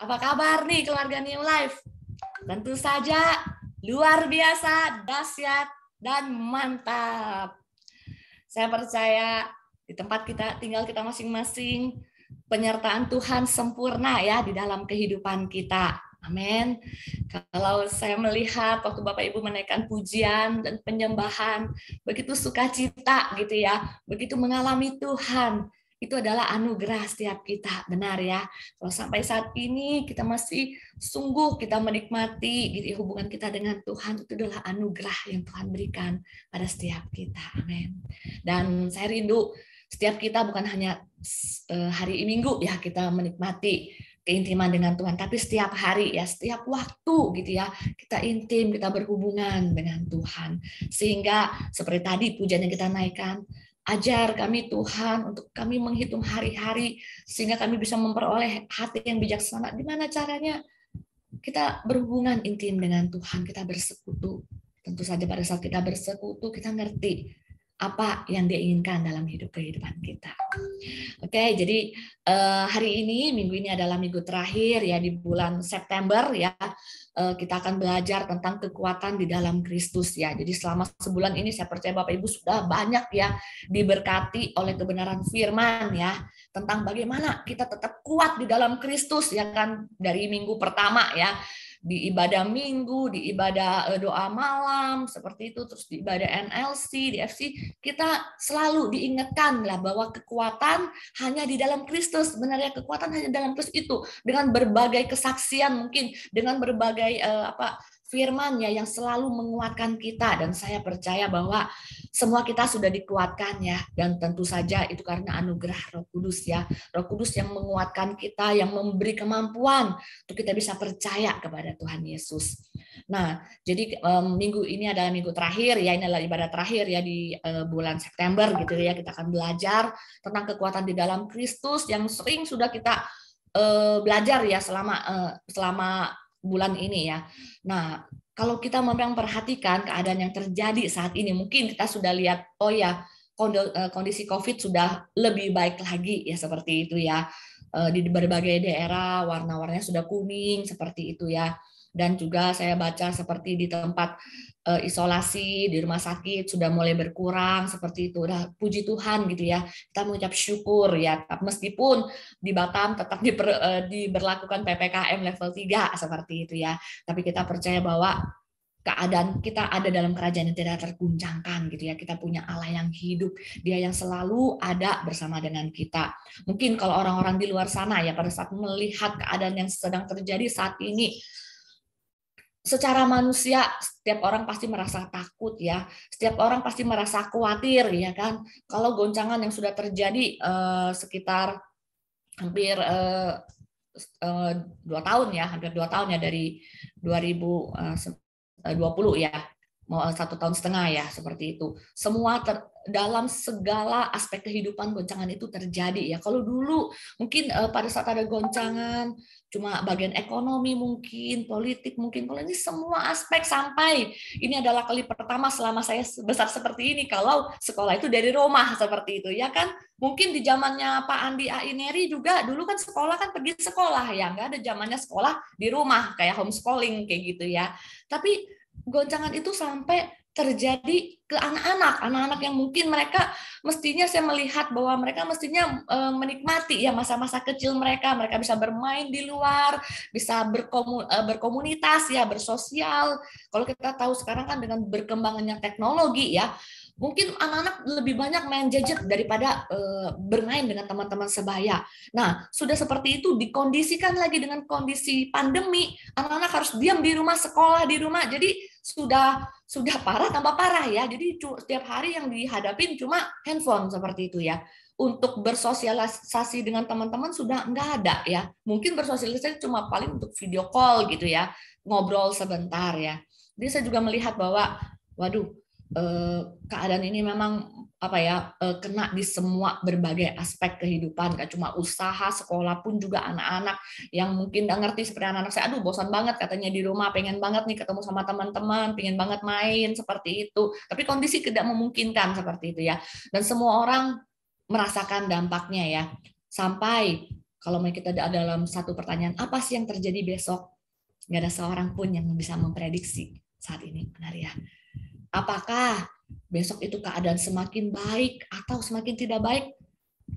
Apa kabar nih keluarga New Life? Tentu saja luar biasa, dahsyat, dan mantap. Saya percaya di tempat kita tinggal kita masing-masing, penyertaan Tuhan sempurna ya di dalam kehidupan kita. Amin. Kalau saya melihat waktu Bapak Ibu menaikkan pujian dan penyembahan, begitu sukacita gitu ya, begitu mengalami Tuhan, itu adalah anugerah setiap kita, benar ya. Kalau sampai saat ini kita masih sungguh kita menikmati gitu hubungan kita dengan Tuhan, itu adalah anugerah yang Tuhan berikan pada setiap kita. Amin. Dan saya rindu setiap kita bukan hanya hari Minggu ya kita menikmati keintiman dengan Tuhan, tapi setiap hari ya, setiap waktu gitu ya, kita intim, kita berhubungan dengan Tuhan. Sehingga seperti tadi pujian yang kita naikkan, ajar kami Tuhan untuk kami menghitung hari-hari sehingga kami bisa memperoleh hati yang bijaksana. Gimana caranya? Kita berhubungan intim dengan Tuhan, kita bersekutu. Tentu saja pada saat kita bersekutu, kita ngerti apa yang dia inginkan dalam kehidupan kita. Oke, jadi hari ini, minggu ini adalah minggu terakhir ya di bulan September ya. Kita akan belajar tentang kekuatan di dalam Kristus ya. Jadi selama sebulan ini saya percaya Bapak Ibu sudah banyak ya diberkati oleh kebenaran firman ya tentang bagaimana kita tetap kuat di dalam Kristus ya kan, dari minggu pertama ya, di ibadah minggu, di ibadah doa malam seperti itu, terus di ibadah NLC, di FC, kita selalu diingatkan lah bahwa kekuatan hanya di dalam Kristus. Sebenarnya kekuatan hanya dalam Kristus itu, dengan berbagai kesaksian mungkin, dengan berbagai firman-Nya yang selalu menguatkan kita. Dan saya percaya bahwa semua kita sudah dikuatkan ya, dan tentu saja itu karena anugerah Roh Kudus ya. Roh Kudus yang menguatkan kita, yang memberi kemampuan untuk kita bisa percaya kepada Tuhan Yesus. Nah, jadi minggu ini adalah minggu terakhir ya, ini adalah ibadah terakhir ya di bulan September gitu ya. Kita akan belajar tentang kekuatan di dalam Kristus yang sering sudah kita belajar ya selama bulan ini ya. Nah, kalau kita memang perhatikan keadaan yang terjadi saat ini, mungkin kita sudah lihat, oh ya, kondisi COVID sudah lebih baik lagi ya, seperti itu ya. Di berbagai daerah warna-warnanya sudah kuning seperti itu ya. Dan juga saya baca seperti di tempat isolasi di rumah sakit sudah mulai berkurang seperti itu. Udah puji Tuhan gitu ya. Kita mengucap syukur ya. Meskipun di Batam tetap diberlakukan PPKM level 3 seperti itu ya. Tapi kita percaya bahwa keadaan kita ada dalam kerajaan yang tidak terguncangkan gitu ya. Kita punya Allah yang hidup, Dia yang selalu ada bersama dengan kita. Mungkin kalau orang-orang di luar sana ya pada saat melihat keadaan yang sedang terjadi saat ini, secara manusia setiap orang pasti merasa takut ya, setiap orang pasti merasa khawatir ya kan. Kalau goncangan yang sudah terjadi sekitar hampir 2 tahun ya, hampir 2 tahun ya dari 2020 ya, mau 1,5 tahun ya seperti itu. Semua dalam segala aspek kehidupan goncangan itu terjadi ya. Kalau dulu mungkin pada saat ada goncangan cuma bagian ekonomi mungkin, politik mungkin, kalau ini semua aspek sampai ini adalah kali pertama selama saya besar seperti ini kalau sekolah itu dari rumah seperti itu ya kan. Mungkin di zamannya Pak Andi Aineri juga dulu kan sekolah kan pergi sekolah ya, nggak ada zamannya sekolah di rumah kayak homeschooling kayak gitu ya. Tapi goncangan itu sampai terjadi ke anak-anak yang mungkin mereka mestinya saya melihat bahwa mereka mestinya menikmati ya masa-masa kecil mereka bisa bermain di luar, bisa berkomunitas ya, bersosial. Kalau kita tahu sekarang kan dengan berkembangnya teknologi ya, mungkin anak-anak lebih banyak main gadget daripada bermain dengan teman-teman sebaya. Nah, sudah seperti itu dikondisikan lagi dengan kondisi pandemi, anak-anak harus diam di rumah, sekolah di rumah. Jadi sudah parah tambah parah ya. Jadi setiap hari yang dihadapin cuma handphone seperti itu ya. Untuk bersosialisasi dengan teman-teman sudah enggak ada ya. Mungkin bersosialisasi cuma paling untuk video call gitu ya, ngobrol sebentar ya. Jadi saya juga melihat bahwa waduh, keadaan ini memang kena di semua berbagai aspek kehidupan, gak cuma usaha, sekolah pun juga anak-anak yang mungkin nggak ngerti seperti anak-anak saya, aduh bosan banget katanya di rumah, pengen banget nih ketemu sama teman-teman, pengen banget main seperti itu, tapi kondisi tidak memungkinkan seperti itu ya, dan semua orang merasakan dampaknya ya, sampai Kalau kita dalam satu pertanyaan, apa sih yang terjadi besok? Nggak ada seorang pun yang bisa memprediksi saat ini, benar ya. Apakah besok itu keadaan semakin baik atau semakin tidak baik?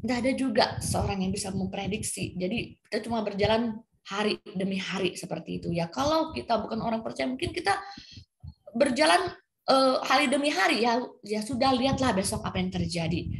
Nggak ada juga seorang yang bisa memprediksi. Jadi kita cuma berjalan hari demi hari seperti itu ya. Kalau kita bukan orang percaya, mungkin kita berjalan hari demi hari ya sudah, lihatlah besok apa yang terjadi.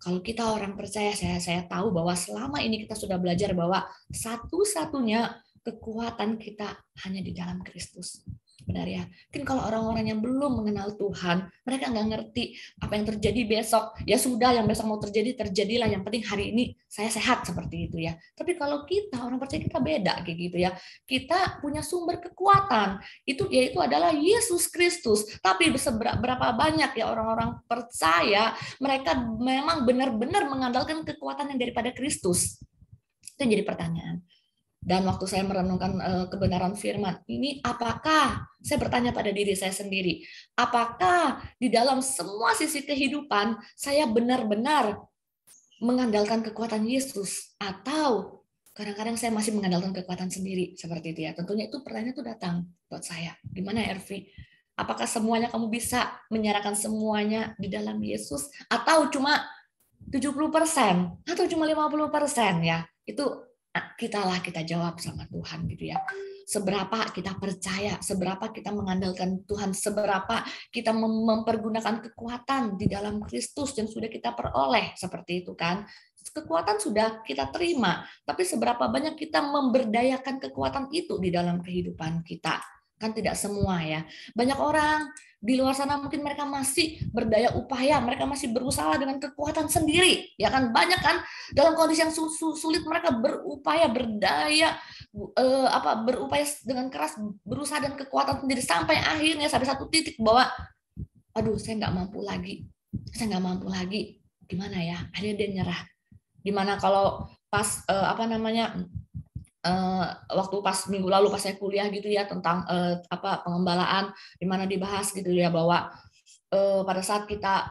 Kalau kita orang percaya, saya tahu bahwa selama ini kita sudah belajar bahwa satu-satunya kekuatan kita hanya di dalam Kristus. Benar ya. Mungkin kalau orang-orang yang belum mengenal Tuhan, mereka nggak ngerti apa yang terjadi besok. Ya sudah, yang besok mau terjadi, terjadilah. Yang penting hari ini saya sehat, seperti itu ya. Tapi kalau kita, orang percaya, kita beda kayak gitu ya. Kita punya sumber kekuatan. Itu yaitu adalah Yesus Kristus. Tapi berapa banyak ya orang-orang percaya, mereka memang benar-benar mengandalkan kekuatan yang daripada Kristus. Itu yang jadi pertanyaan. Dan waktu saya merenungkan kebenaran firman ini, apakah saya bertanya pada diri saya sendiri, apakah di dalam semua sisi kehidupan saya benar-benar mengandalkan kekuatan Yesus, atau kadang-kadang saya masih mengandalkan kekuatan sendiri seperti itu ya. Tentunya itu pertanyaan itu datang buat saya. Gimana Ervi? Apakah semuanya kamu bisa menyerahkan semuanya di dalam Yesus, atau cuma 70% atau cuma 50% ya? Itu kita jawab sama Tuhan gitu ya. Seberapa kita percaya, seberapa kita mengandalkan Tuhan, seberapa kita mempergunakan kekuatan di dalam Kristus yang sudah kita peroleh, seperti itu kan. Kekuatan sudah kita terima, tapi seberapa banyak kita memberdayakan kekuatan itu di dalam kehidupan kita. Kan tidak semua ya. Banyak orang di luar sana mungkin mereka masih berdaya upaya, mereka masih berusaha dengan kekuatan sendiri, ya kan. Banyak kan dalam kondisi yang sulit mereka berupaya, berdaya, berupaya dengan keras, berusaha dengan kekuatan sendiri, sampai akhirnya sampai satu titik bahwa aduh saya nggak mampu lagi, gimana ya, akhirnya dia nyerah. Dimana kalau pas waktu pas minggu lalu pas saya kuliah gitu ya tentang pengembalaan, di mana dibahas gitu ya bahwa pada saat kita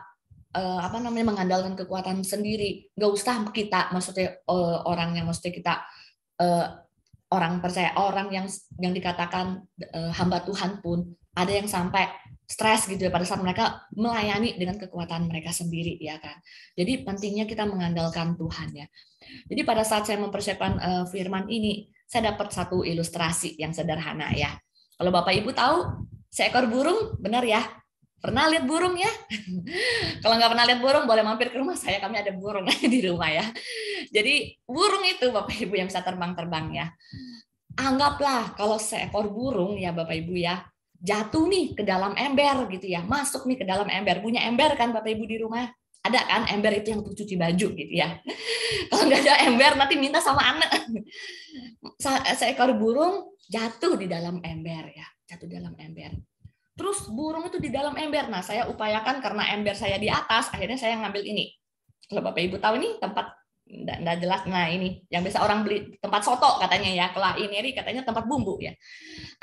mengandalkan kekuatan sendiri, nggak usah kita, maksudnya orang yang maksudnya kita orang percaya, orang yang dikatakan hamba Tuhan pun ada yang sampai stres gitu ya pada saat mereka melayani dengan kekuatan mereka sendiri ya kan. Jadi pentingnya kita mengandalkan Tuhan ya. Jadi pada saat saya mempersiapkan firman ini, saya dapat satu ilustrasi yang sederhana ya. Kalau Bapak Ibu tahu seekor burung, benar ya? Pernah lihat burung ya? Kalau nggak pernah lihat burung, boleh mampir ke rumah saya, kami ada burung di rumah ya. Jadi burung itu Bapak Ibu yang bisa terbang-terbang ya. Anggaplah kalau seekor burung ya Bapak Ibu ya, jatuh nih ke dalam ember gitu ya, masuk nih ke dalam ember. Punya ember kan Bapak Ibu di rumah? Ada kan ember itu yang untuk cuci baju gitu ya. Kalau nggak ada ember nanti minta sama anak. Seekor burung jatuh di dalam ember ya, jatuh dalam ember. Terus burung itu di dalam ember. Nah, saya upayakan karena ember saya di atas, akhirnya saya ngambil ini. Kalau Bapak Ibu tahu ini tempat nggak jelas. Nah, ini yang biasa orang beli tempat soto katanya ya. Kalau ini katanya tempat bumbu ya.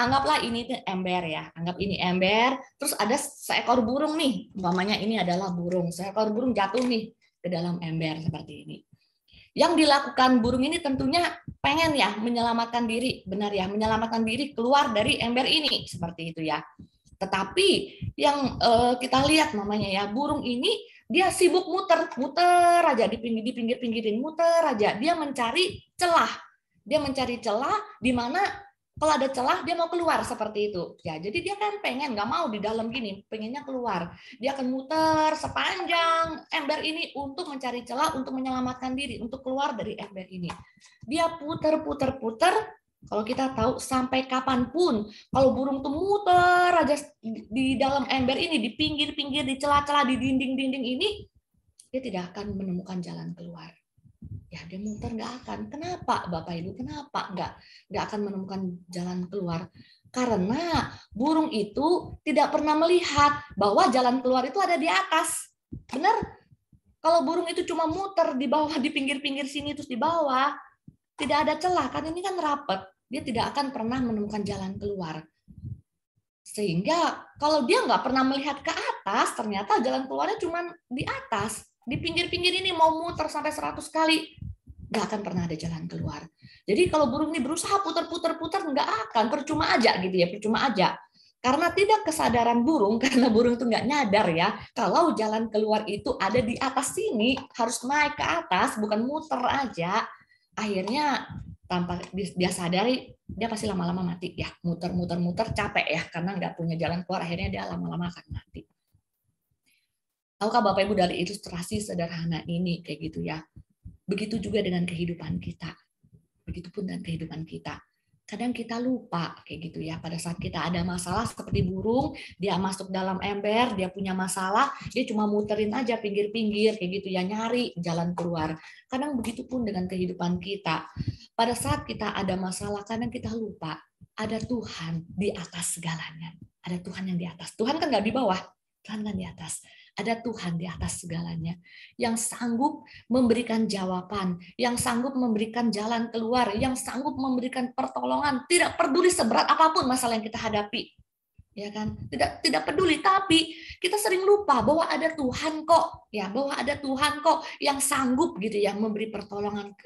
Anggaplah ini tuh ember ya. Anggap ini ember. Terus ada seekor burung nih. Umpamanya ini adalah burung. Seekor burung jatuh nih ke dalam ember seperti ini. Yang dilakukan burung ini tentunya pengen ya menyelamatkan diri, benar ya, menyelamatkan diri keluar dari ember ini seperti itu ya. Tetapi yang kita lihat namanya ya, burung ini dia sibuk muter aja di pinggir-pinggirin, muter aja. Dia mencari celah. Dia mencari celah di mana kalau ada celah dia mau keluar seperti itu. Ya, jadi dia kan pengen, nggak mau di dalam gini, pengennya keluar. Dia akan muter sepanjang ember ini untuk mencari celah, untuk menyelamatkan diri, untuk keluar dari ember ini. Dia puter. Kalau kita tahu sampai kapanpun, kalau burung tuh muter aja di dalam ember ini, di pinggir-pinggir, di celah-celah, di dinding-dinding ini, dia tidak akan menemukan jalan keluar. Ya, dia muter nggak akan. Kenapa, Bapak Ibu? Kenapa nggak akan menemukan jalan keluar? Karena burung itu tidak pernah melihat bahwa jalan keluar itu ada di atas. Benar? Kalau burung itu cuma muter di bawah, di pinggir-pinggir sini, terus di bawah, tidak ada celah, kan ini kan rapet. Dia tidak akan pernah menemukan jalan keluar. Sehingga kalau dia nggak pernah melihat ke atas, ternyata jalan keluarnya cuma di atas. Di pinggir-pinggir ini mau muter sampai 100 kali, nggak akan pernah ada jalan keluar. Jadi kalau burung ini berusaha putar-putar-putar, nggak akan, percuma aja gitu ya, percuma aja. Karena tidak kesadaran burung, karena burung itu nggak nyadar ya, kalau jalan keluar itu ada di atas sini, harus naik ke atas, bukan muter aja. Akhirnya tanpa dia sadari, dia pasti lama-lama mati ya, muter-muter-muter capek ya, karena nggak punya jalan keluar, akhirnya dia lama-lama akan mati. Tahukah Bapak Ibu dari ilustrasi sederhana ini kayak gitu ya? Begitu juga dengan kehidupan kita. Begitupun dengan kehidupan kita. Kadang kita lupa kayak gitu ya, pada saat kita ada masalah seperti burung, dia masuk dalam ember, dia punya masalah, dia cuma muterin aja pinggir-pinggir kayak gitu ya, nyari jalan keluar. Kadang begitupun dengan kehidupan kita. Pada saat kita ada masalah, kadang kita lupa ada Tuhan di atas segalanya. Ada Tuhan yang di atas. Tuhan kan nggak di bawah, Tuhan kan di atas. Ada Tuhan di atas segalanya yang sanggup memberikan jawaban, yang sanggup memberikan jalan keluar, yang sanggup memberikan pertolongan, tidak peduli seberat apapun masalah yang kita hadapi. Ya kan? Tidak peduli, tapi kita sering lupa bahwa ada Tuhan kok, ya, bahwa ada Tuhan kok yang sanggup gitu ya memberi pertolongan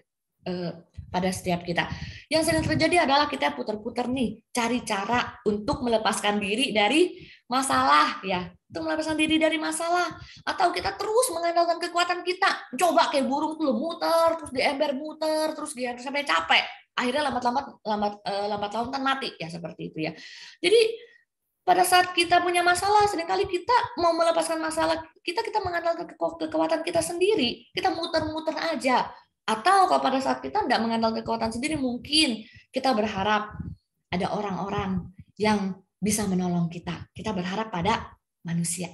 pada setiap kita. Yang sering terjadi adalah kita putar-putar nih, cari cara untuk melepaskan diri dari masalah ya, untuk melepaskan diri dari masalah, atau kita terus mengandalkan kekuatan kita, coba kayak burung tuh muter, terus di ember muter, terus dia sampai capek, akhirnya lambat laun kan mati ya, seperti itu ya. Jadi pada saat kita punya masalah, seringkali kita mau melepaskan masalah kita mengandalkan kekuatan kita sendiri, kita muter-muter aja. Atau kalau pada saat kita tidak mengandalkan kekuatan sendiri, mungkin kita berharap ada orang-orang yang bisa menolong kita. Kita berharap pada manusia.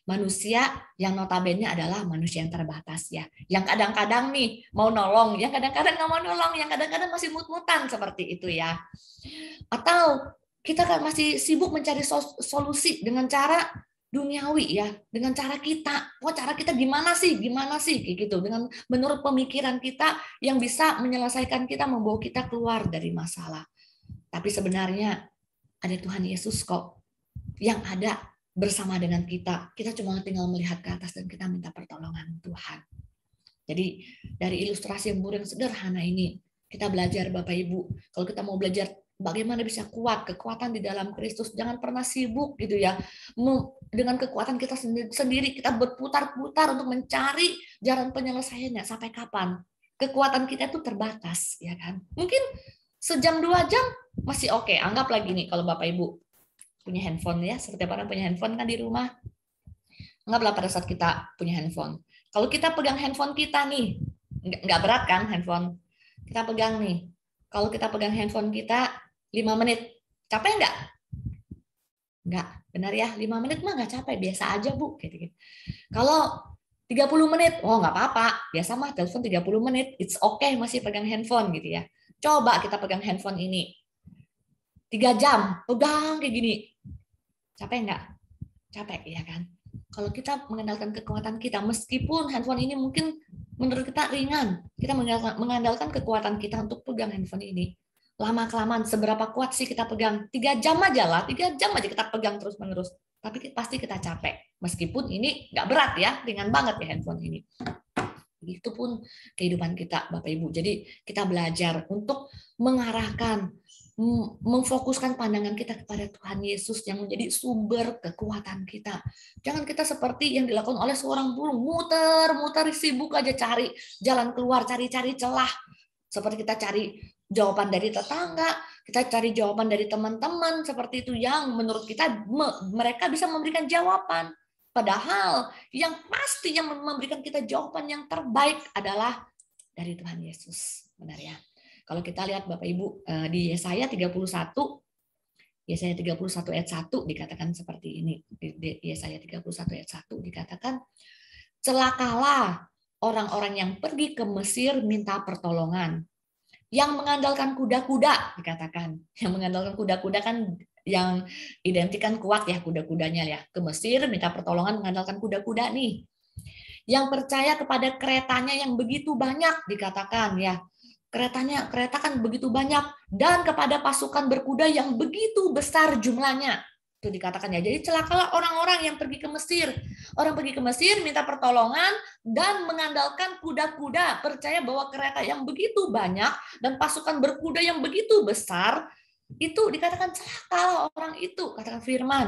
Manusia yang notabene adalah manusia yang terbatas ya. Yang kadang-kadang nih mau nolong, yang kadang-kadang nggak mau nolong, yang kadang-kadang masih mut-mutan seperti itu ya. Atau kita kan masih sibuk mencari solusi dengan cara duniawi ya, dengan cara kita. Oh, cara kita gimana sih kayak gitu, dengan menurut pemikiran kita yang bisa menyelesaikan kita, membawa kita keluar dari masalah. Tapi sebenarnya ada Tuhan Yesus kok yang ada bersama dengan kita. Kita cuma tinggal melihat ke atas dan kita minta pertolongan Tuhan. Jadi dari ilustrasi yang burung sederhana ini kita belajar Bapak Ibu, kalau kita mau belajar bagaimana bisa kuat, kekuatan di dalam Kristus, jangan pernah sibuk gitu ya. Dengan kekuatan kita sendiri, kita berputar-putar untuk mencari jalan penyelesaiannya. Sampai kapan? Kekuatan kita itu terbatas, ya kan? Mungkin sejam 2 jam masih oke. Anggap lagi nih kalau Bapak Ibu punya handphone ya, setiap orang punya handphone kan di rumah. Anggaplah pada saat kita punya handphone. Kalau kita pegang handphone kita nih, nggak berat kan handphone? Kita pegang nih. Kalau kita pegang handphone kita 5 menit, capek nggak? Nggak, benar ya, 5 menit mah nggak capek, biasa aja Bu. Gitu. Kalau 30 menit, oh nggak apa-apa, biasa mah telepon 30 menit, it's okay masih pegang handphone gitu ya. Coba kita pegang handphone ini, 3 jam, pegang kayak gini, capek nggak? Capek ya kan? Kalau kita mengandalkan kekuatan kita, meskipun handphone ini mungkin menurut kita ringan, kita mengandalkan kekuatan kita untuk pegang handphone ini. Lama-kelamaan, seberapa kuat sih kita pegang? 3 jam aja lah, 3 jam aja kita pegang terus-menerus. Tapi pasti kita capek. Meskipun ini nggak berat ya, ringan banget ya handphone ini. Itu pun kehidupan kita, Bapak Ibu. Jadi kita belajar untuk mengarahkan, memfokuskan pandangan kita kepada Tuhan Yesus yang menjadi sumber kekuatan kita. Jangan kita seperti yang dilakukan oleh seorang burung, muter-muter sibuk aja cari jalan keluar, cari-cari celah. Seperti kita cari jawaban dari tetangga, kita cari jawaban dari teman-teman, seperti itu yang menurut kita mereka bisa memberikan jawaban. Padahal yang pasti yang memberikan kita jawaban yang terbaik adalah dari Tuhan Yesus. Benar ya? Kalau kita lihat Bapak Ibu di Yesaya 31 ayat 1 dikatakan seperti ini. Di Yesaya 31 ayat 1 dikatakan, celakalah orang-orang yang pergi ke Mesir minta pertolongan, yang mengandalkan kuda-kuda, dikatakan. Yang mengandalkan kuda-kuda kan yang identikan kuat ya, kuda-kudanya ya. Ke Mesir minta pertolongan mengandalkan kuda-kuda nih. Yang percaya kepada keretanya yang begitu banyak, dikatakan ya. Kereta kan begitu banyak, dan kepada pasukan berkuda yang begitu besar jumlahnya. Itu dikatakan ya. Jadi celakalah orang-orang yang pergi ke Mesir. Orang pergi ke Mesir minta pertolongan dan mengandalkan kuda-kuda, percaya bahwa kereta yang begitu banyak dan pasukan berkuda yang begitu besar, itu dikatakan celakalah orang itu, katakan firman.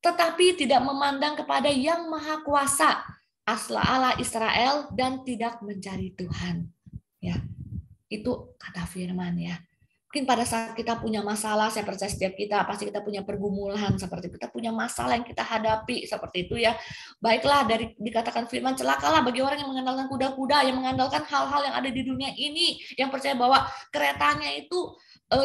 Tetapi tidak memandang kepada yang maha kuasa, Allah Israel, dan tidak mencari Tuhan. Ya, itu kata firman ya. Mungkin pada saat kita punya masalah, saya percaya setiap kita pasti kita punya pergumulan seperti itu. Kita punya masalah yang kita hadapi seperti itu ya. Baiklah, dari dikatakan firman, celakalah bagi orang yang mengandalkan kuda-kuda, yang mengandalkan hal-hal yang ada di dunia ini, yang percaya bahwa keretanya itu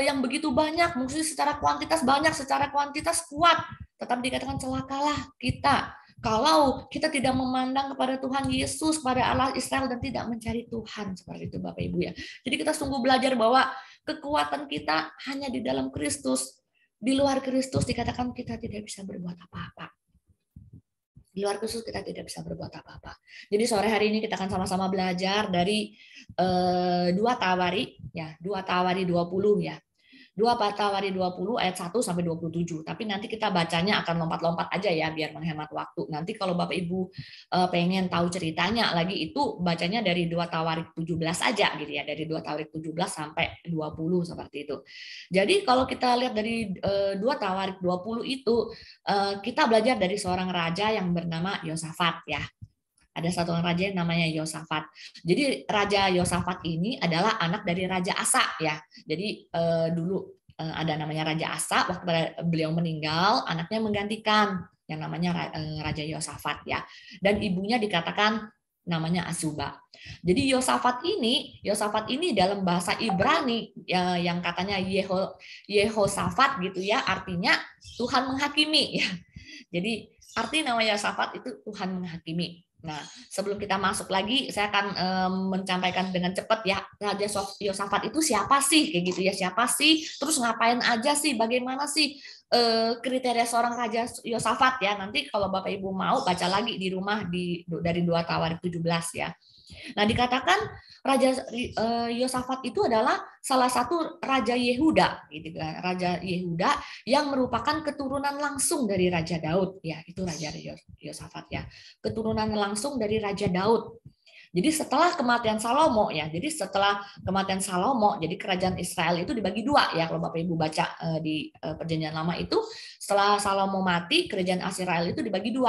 yang begitu banyak, maksudnya secara kuantitas banyak, secara kuantitas kuat. Tetap dikatakan celakalah kita kalau kita tidak memandang kepada Tuhan Yesus, kepada Allah Israel, dan tidak mencari Tuhan. Seperti itu Bapak Ibu ya. Jadi kita sungguh belajar bahwa kekuatan kita hanya di dalam Kristus. Di luar Kristus dikatakan kita tidak bisa berbuat apa-apa. Di luar Kristus kita tidak bisa berbuat apa-apa. Jadi sore hari ini kita akan sama-sama belajar dari 2 Tawari, ya, 2 Tawari 20 ya. 2 Tawari 20 ayat 1 sampai 27. Tapi nanti kita bacanya akan lompat-lompat aja ya biar menghemat waktu. Nanti kalau Bapak Ibu pengen tahu ceritanya lagi itu bacanya dari 2 Tawarik 17 aja gitu ya. Dari 2 Tawarik 17 sampai 20 seperti itu. Jadi kalau kita lihat dari 2 Tawarik 20 itu kita belajar dari seorang raja yang bernama Yosafat ya. Ada satu orang raja yang namanya Yosafat. Jadi Raja Yosafat ini adalah anak dari Raja Asa ya. Jadi dulu ada namanya Raja Asa, waktu beliau meninggal, anaknya menggantikan yang namanya Raja Yosafat ya. Dan ibunya dikatakan namanya Azuba. Jadi Yosafat ini dalam bahasa Ibrani yang katanya Yehosafat gitu ya, artinya Tuhan menghakimi ya. Jadi arti namanya Yosafat itu Tuhan menghakimi. Nah, sebelum kita masuk lagi, saya akan menyampaikan dengan cepat ya, Raja Yosafat itu siapa sih, kayak gitu ya, siapa sih, terus ngapain aja sih, bagaimana sih kriteria seorang Raja Yosafat ya. Nanti kalau Bapak Ibu mau baca lagi di rumah dari 2 Tawarik 17 ya. Nah, dikatakan Raja Yosafat itu adalah salah satu Raja Yehuda, gitu kan? Raja Yehuda yang merupakan keturunan langsung dari Raja Daud, ya itu Raja Yosafat ya, keturunan langsung dari Raja Daud. Jadi setelah kematian Salomo ya, jadi setelah kematian Salomo, jadi kerajaan Israel itu dibagi 2 ya, kalau Bapak Ibu baca di Perjanjian Lama itu, setelah Salomo mati, kerajaan Israel itu dibagi 2,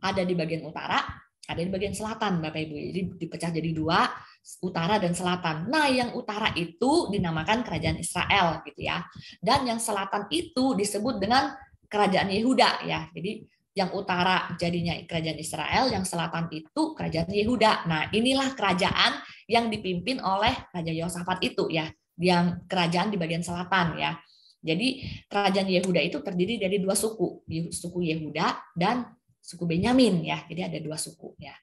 ada di bagian utara, ada di bagian selatan Bapak Ibu. Jadi dipecah jadi 2, utara dan selatan. Nah, yang utara itu dinamakan kerajaan Israel gitu ya. Dan yang selatan itu disebut dengan kerajaan Yehuda ya. Jadi yang utara jadinya kerajaan Israel, yang selatan itu kerajaan Yehuda. Nah, inilah kerajaan yang dipimpin oleh Raja Yosafat itu ya, yang kerajaan di bagian selatan ya. Jadi kerajaan Yehuda itu terdiri dari 2 suku, suku Yehuda dan suku Benyamin ya. Jadi ada 2 suku ya.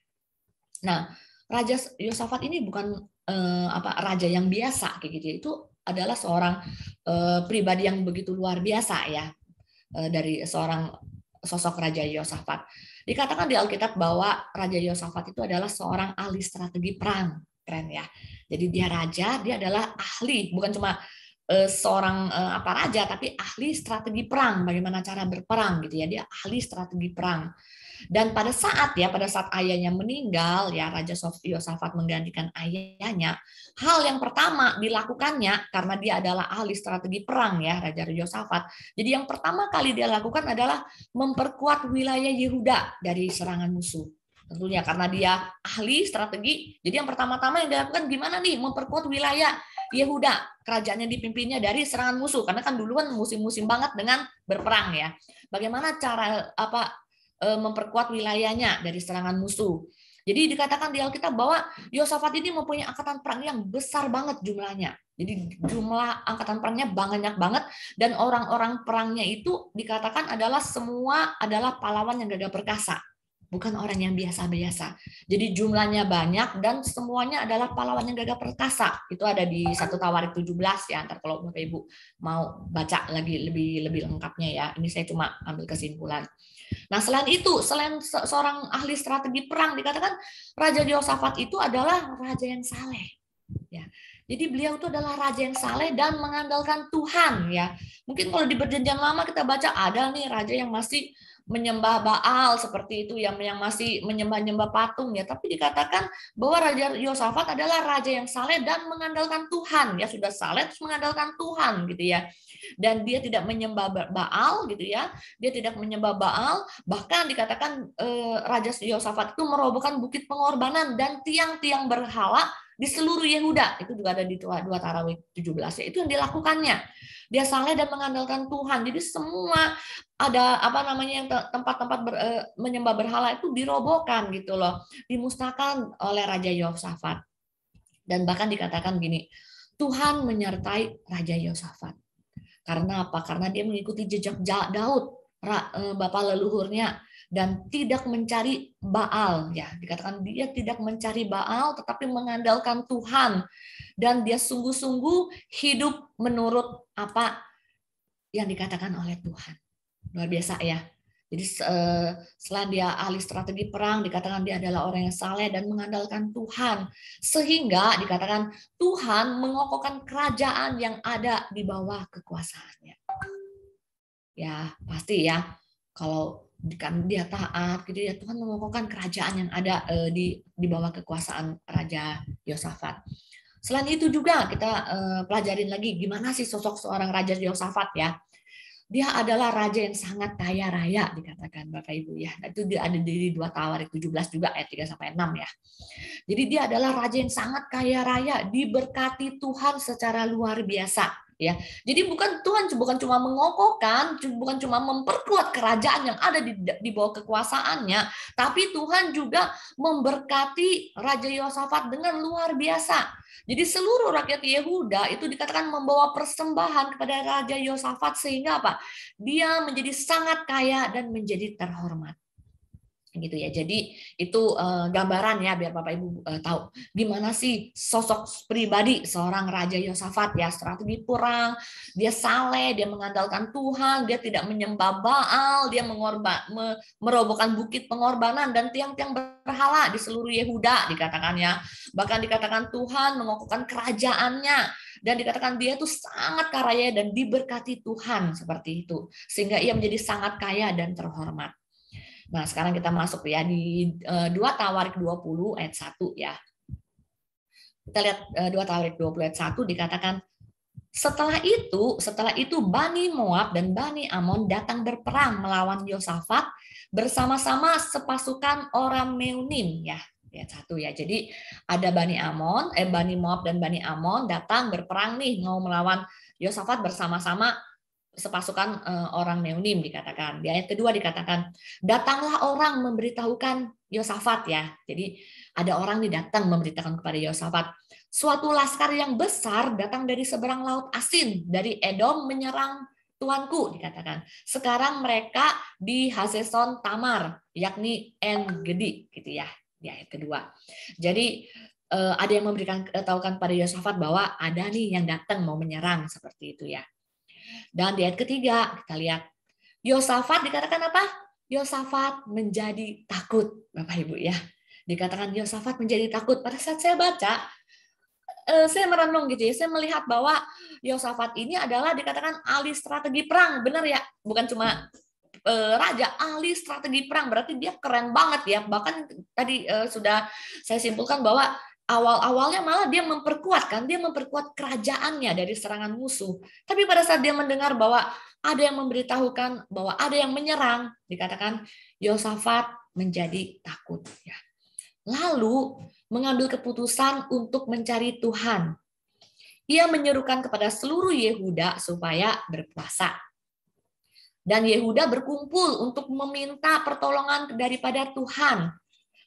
Nah, Raja Yosafat ini bukan raja yang biasa kayak gitu. Itu adalah seorang pribadi yang begitu luar biasa ya, dari seorang sosok Raja Yosafat. Dikatakan di Alkitab bahwa Raja Yosafat itu adalah seorang ahli strategi perang. Keren ya. Jadi dia raja, dia adalah ahli, bukan cuma seorang raja, tapi ahli strategi perang, bagaimana cara berperang gitu ya. Dia ahli strategi perang. Dan pada saat ayahnya meninggal ya, Raja Yosafat menggantikan ayahnya, hal yang pertama dilakukannya karena dia adalah ahli strategi perang ya, Raja Yosafat. Jadi yang pertama kali dia lakukan adalah memperkuat wilayah Yehuda dari serangan musuh. Tentunya karena dia ahli strategi. Jadi yang pertama-tama yang dilakukan gimana nih, memperkuat wilayah Yehuda, kerajaannya dipimpinnya dari serangan musuh, karena kan duluan musim-musim banget dengan berperang ya. Bagaimana cara memperkuat wilayahnya dari serangan musuh. Jadi dikatakan di Alkitab bahwa Yosafat ini mempunyai angkatan perang yang besar banget jumlahnya. Jadi jumlah angkatan perangnya banyak banget, dan orang-orang perangnya itu dikatakan adalah semua adalah pahlawan yang gagah perkasa. Bukan orang yang biasa-biasa. Jadi jumlahnya banyak dan semuanya adalah pahlawan yang gagah perkasa. Itu ada di 1 Tawarik 17 ya. Ntar kalau Bapak Ibu mau baca lagi lebih lengkapnya ya. Ini saya cuma ambil kesimpulan. Nah, selain itu, selain seorang ahli strategi perang, dikatakan Raja Yosafat itu adalah raja yang saleh. Ya. Jadi beliau itu adalah raja yang saleh dan mengandalkan Tuhan ya, Mungkin kalau di Perjanjian Lama kita baca ada nih raja yang masih menyembah Baal seperti itu, yang masih menyembah-nyembah patung ya. Tapi dikatakan bahwa Raja Yosafat adalah raja yang saleh dan mengandalkan Tuhan ya, sudah saleh terus mengandalkan Tuhan gitu ya. Dan dia tidak menyembah Baal gitu ya. Dia tidak menyembah Baal, bahkan dikatakan Raja Yosafat itu merobohkan bukit pengorbanan dan tiang-tiang berhala di seluruh Yehuda. Itu juga ada di 2 Tarawih 17 ya. Itu yang dilakukannya. Dia saleh dan mengandalkan Tuhan. Jadi semua ada yang tempat-tempat menyembah berhala itu dirobohkan gitu loh, dimusnahkan oleh Raja Yosafat. Dan bahkan dikatakan gini, Tuhan menyertai Raja Yosafat. Karena apa? Karena dia mengikuti jejak Daud, bapak leluhurnya, dan tidak mencari Baal ya. Dikatakan dia tidak mencari Baal tetapi mengandalkan Tuhan, dan dia sungguh-sungguh hidup menurut apa yang dikatakan oleh Tuhan. Luar biasa ya. Jadi selain dia ahli strategi perang, dikatakan dia adalah orang yang saleh dan mengandalkan Tuhan. Sehingga dikatakan Tuhan mengokohkan kerajaan yang ada di bawah kekuasaannya. Ya, pasti ya. Kalau kan dia taat gitu ya, Tuhan mengokohkan kerajaan yang ada di bawah kekuasaan Raja Yosafat. Selain itu juga kita pelajarin lagi gimana sih sosok seorang Raja Yosafat ya. Dia adalah raja yang sangat kaya raya dikatakan Bapak Ibu ya. Itu dia ada di 2 Tawarik 17 juga ayat 3 sampai 6 ya. Jadi dia adalah raja yang sangat kaya raya, diberkati Tuhan secara luar biasa ya. Jadi Tuhan bukan cuma mengokohkan, bukan cuma memperkuat kerajaan yang ada di bawah kekuasaannya, tapi Tuhan juga memberkati Raja Yosafat dengan luar biasa. Jadi seluruh rakyat Yehuda itu dikatakan membawa persembahan kepada Raja Yosafat sehingga apa? Dia menjadi sangat kaya dan menjadi terhormat. Gitu ya. Jadi itu gambaran ya biar Bapak Ibu tahu gimana sih sosok pribadi seorang Raja Yosafat ya, strategi perang, dia saleh, dia mengandalkan Tuhan, dia tidak menyembah Baal, dia merobohkan bukit pengorbanan dan tiang-tiang berhala di seluruh Yehuda dikatakannya. Bahkan dikatakan Tuhan mengokohkan kerajaannya dan dikatakan dia itu sangat kaya dan diberkati Tuhan seperti itu sehingga ia menjadi sangat kaya dan terhormat. Nah, sekarang kita masuk ya di 2 Tawarik 20 ayat 1 ya. Kita lihat 2 Tawarik 20 ayat 1 dikatakan setelah itu Bani Moab dan Bani Amon datang berperang melawan Yosafat bersama-sama sepasukan orang Meunim ya. Ayat 1 ya. Jadi ada Bani Moab dan Bani Amon datang berperang nih mau melawan Yosafat bersama-sama sepasukan orang Meunim dikatakan. Di ayat kedua dikatakan, datanglah orang memberitahukan Yosafat ya. Jadi ada orang nih datang memberitakan kepada Yosafat, suatu laskar yang besar datang dari seberang laut Asin, dari Edom menyerang tuanku dikatakan. Sekarang mereka di Hazeson Tamar, yakni En Gedi gitu ya. Di ayat kedua. Jadi ada yang memberikan tahukan pada Yosafat bahwa ada nih yang datang mau menyerang seperti itu ya. Dan di ayat ketiga kita lihat Yosafat dikatakan apa? Yosafat menjadi takut, Bapak Ibu ya. Dikatakan Yosafat menjadi takut. Pada saat saya baca, saya merenung gitu ya. Saya melihat bahwa Yosafat ini adalah dikatakan ahli strategi perang, benar ya? Bukan cuma raja, ahli strategi perang. Berarti dia keren banget ya. Bahkan tadi sudah saya simpulkan bahwa awal-awalnya malah dia memperkuat kerajaannya dari serangan musuh. Tapi pada saat dia mendengar bahwa ada yang memberitahukan bahwa ada yang menyerang, dikatakan Yosafat menjadi takut. Ya. Lalu mengambil keputusan untuk mencari Tuhan. Ia menyerukan kepada seluruh Yehuda supaya berpuasa. Dan Yehuda berkumpul untuk meminta pertolongan daripada Tuhan.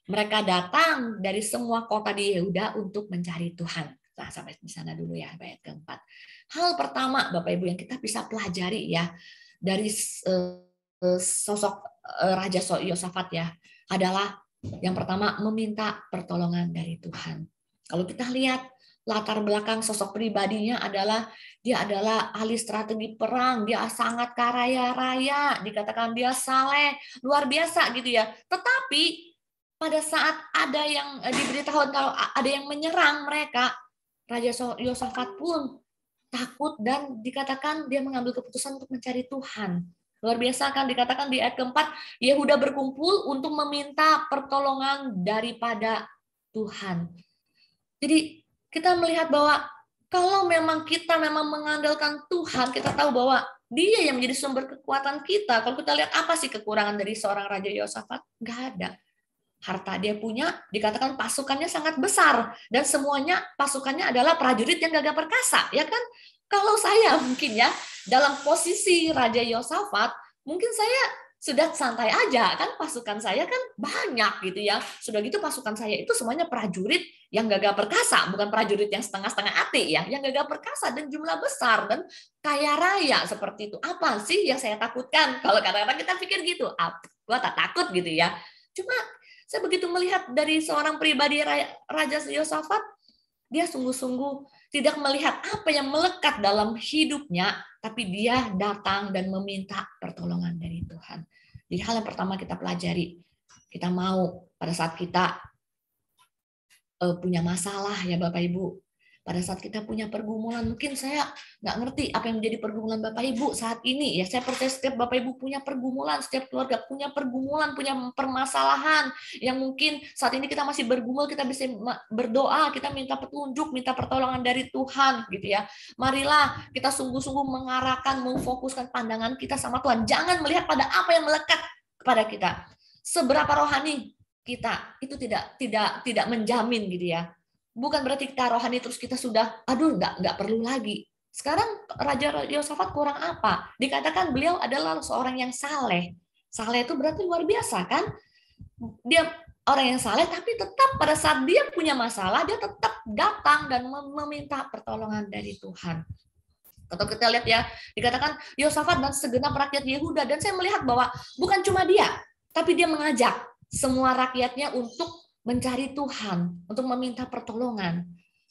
Mereka datang dari semua kota di Yehuda untuk mencari Tuhan. Nah, sampai di sana dulu ya, ayat keempat. Hal pertama, Bapak Ibu, yang kita bisa pelajari ya dari sosok Raja Yosafat ya, adalah yang pertama meminta pertolongan dari Tuhan. Kalau kita lihat latar belakang sosok pribadinya adalah dia adalah ahli strategi perang, dia sangat kaya raya, dikatakan dia saleh, luar biasa gitu ya. Tetapi pada saat ada yang diberitahu kalau ada yang menyerang mereka, Raja Yosafat pun takut, dan dikatakan dia mengambil keputusan untuk mencari Tuhan. Luar biasa kan, dikatakan di ayat keempat, Yehuda berkumpul untuk meminta pertolongan daripada Tuhan. Jadi kita melihat bahwa kalau memang kita memang mengandalkan Tuhan, kita tahu bahwa Dia yang menjadi sumber kekuatan kita. Kalau kita lihat apa sih kekurangan dari seorang Raja Yosafat? Nggak ada. Harta dia punya, dikatakan pasukannya sangat besar, dan semuanya pasukannya adalah prajurit yang gagah perkasa, ya kan? Kalau saya mungkin ya dalam posisi Raja Yosafat, mungkin saya sudah santai aja, kan pasukan saya kan banyak gitu ya. Sudah gitu pasukan saya itu semuanya prajurit yang gagah perkasa, bukan prajurit yang setengah-setengah hati ya, yang gagah perkasa dan jumlah besar dan kaya raya seperti itu. Apa sih yang saya takutkan? Kalau kadang-kadang kita pikir gitu, gua tak takut gitu ya. Cuma saya begitu melihat dari seorang pribadi Raja Yosafat, dia sungguh-sungguh tidak melihat apa yang melekat dalam hidupnya, tapi dia datang dan meminta pertolongan dari Tuhan. Jadi hal yang pertama kita pelajari, kita mau pada saat kita punya masalah ya Bapak Ibu, pada saat kita punya pergumulan, mungkin saya nggak ngerti apa yang menjadi pergumulan Bapak Ibu saat ini. Ya, saya percaya setiap Bapak Ibu punya pergumulan, setiap keluarga punya pergumulan, punya permasalahan yang mungkin saat ini kita masih bergumul, kita bisa berdoa, kita minta petunjuk, minta pertolongan dari Tuhan, gitu ya. Marilah kita sungguh-sungguh mengarahkan, memfokuskan pandangan kita sama Tuhan. Jangan melihat pada apa yang melekat kepada kita. Seberapa rohani kita itu tidak menjamin gitu ya. Bukan berarti kita rohani terus kita sudah, aduh nggak perlu lagi. Sekarang Raja Yosafat kurang apa? Dikatakan beliau adalah seorang yang saleh. Saleh itu berarti luar biasa kan? Dia orang yang saleh, tapi tetap pada saat dia punya masalah, dia tetap datang dan meminta pertolongan dari Tuhan. Atau kita lihat ya, dikatakan Yosafat dan segenap rakyat Yehuda, dan saya melihat bahwa bukan cuma dia, tapi dia mengajak semua rakyatnya untuk mencari Tuhan, untuk meminta pertolongan.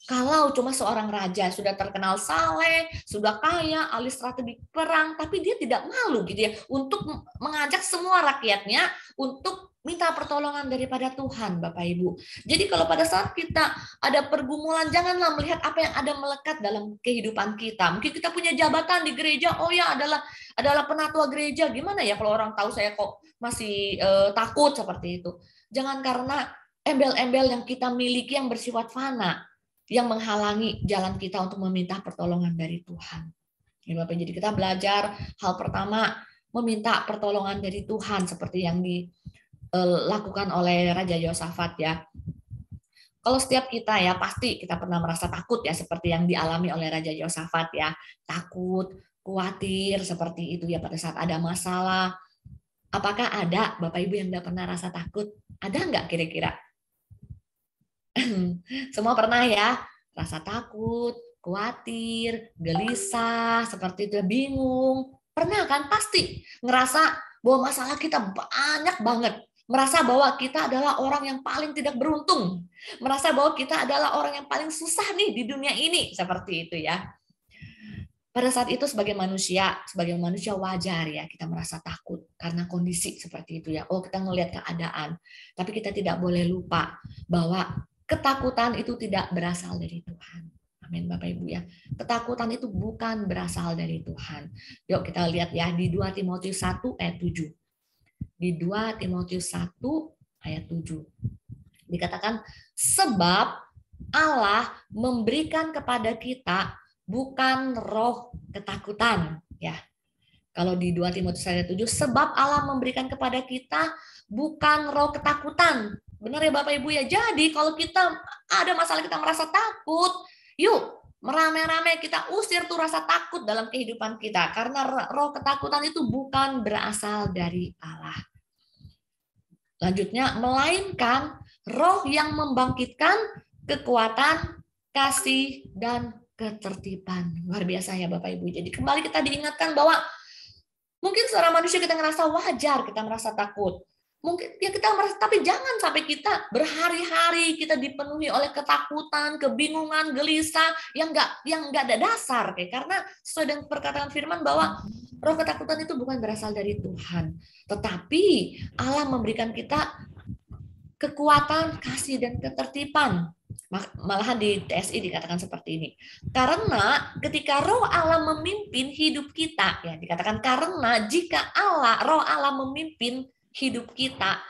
Kalau cuma seorang raja sudah terkenal saleh, sudah kaya, ahli strategi perang, tapi dia tidak malu gitu ya untuk mengajak semua rakyatnya untuk minta pertolongan daripada Tuhan, Bapak Ibu. Jadi kalau pada saat kita ada pergumulan, janganlah melihat apa yang ada melekat dalam kehidupan kita. Mungkin kita punya jabatan di gereja, oh ya adalah penatua gereja. Gimana ya kalau orang tahu saya kok masih takut seperti itu. Jangan karena embel-embel yang kita miliki yang bersifat fana yang menghalangi jalan kita untuk meminta pertolongan dari Tuhan. Ya, Bapak, jadi kita belajar hal pertama, meminta pertolongan dari Tuhan seperti yang dilakukan oleh Raja Yosafat ya. Kalau setiap kita ya pasti kita pernah merasa takut ya seperti yang dialami oleh Raja Yosafat ya. Takut, khawatir seperti itu ya pada saat ada masalah. Apakah ada Bapak Ibu yang tidak pernah rasa takut? Ada nggak kira-kira? Semua pernah ya, rasa takut, khawatir, gelisah, seperti itu, bingung. Pernah kan? Pasti ngerasa bahwa masalah kita banyak banget. Merasa bahwa kita adalah orang yang paling tidak beruntung. Merasa bahwa kita adalah orang yang paling susah nih di dunia ini. Seperti itu ya. Pada saat itu sebagai manusia wajar ya kita merasa takut karena kondisi seperti itu ya. Oh, kita ngelihat keadaan. Tapi kita tidak boleh lupa bahwa ketakutan itu tidak berasal dari Tuhan. Amin Bapak Ibu ya. Ketakutan itu bukan berasal dari Tuhan. Yuk kita lihat ya di 2 Timotius 1 ayat 7. Di 2 Timotius 1 ayat 7. Dikatakan sebab Allah memberikan kepada kita bukan roh ketakutan ya. Kalau di 2 Timotius ayat 7, sebab Allah memberikan kepada kita bukan roh ketakutan. Benar ya Bapak Ibu ya. Jadi kalau kita ada masalah kita merasa takut, yuk merame-rame kita usir tuh rasa takut dalam kehidupan kita. Karena roh ketakutan itu bukan berasal dari Allah. Lanjutnya, melainkan roh yang membangkitkan kekuatan, kasih, dan ketertiban. Luar biasa ya Bapak Ibu. Jadi kembali kita diingatkan bahwa mungkin seorang manusia kita ngerasa wajar, kita merasa takut. Mungkin ya kita merasa, tapi jangan sampai kita berhari-hari kita dipenuhi oleh ketakutan, kebingungan, gelisah yang nggak ada dasar, karena sesuai dengan perkataan Firman bahwa roh ketakutan itu bukan berasal dari Tuhan, tetapi Allah memberikan kita kekuatan, kasih, dan ketertiban. Malahan di TSI dikatakan seperti ini. Karena ketika roh Allah memimpin hidup kita, ya dikatakan karena jika roh Allah memimpin hidup kita,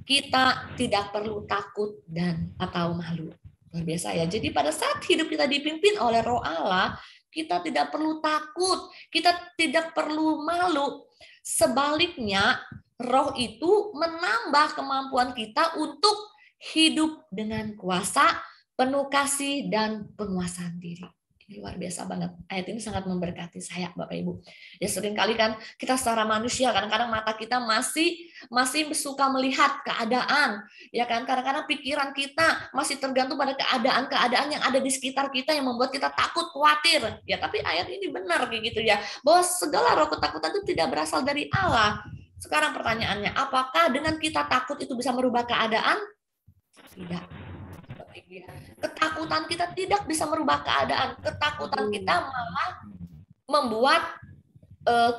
kita tidak perlu takut dan atau malu. Luar biasa ya. Jadi pada saat hidup kita dipimpin oleh roh Allah, kita tidak perlu takut, kita tidak perlu malu. Sebaliknya, roh itu menambah kemampuan kita untuk hidup dengan kuasa, penuh kasih, dan penguasaan diri. Ini luar biasa banget. Ayat ini sangat memberkati saya, Bapak Ibu. Ya seringkali kan kita secara manusia, kadang-kadang mata kita masih suka melihat keadaan. Ya kan, kadang-kadang pikiran kita masih tergantung pada keadaan-keadaan yang ada di sekitar kita yang membuat kita takut, khawatir. Ya, tapi ayat ini benar kayak gitu ya. Bahwa segala roh ketakutan itu tidak berasal dari Allah. Sekarang pertanyaannya, apakah dengan kita takut itu bisa merubah keadaan? Tidak. Ketakutan kita tidak bisa merubah keadaan. Ketakutan kita malah membuat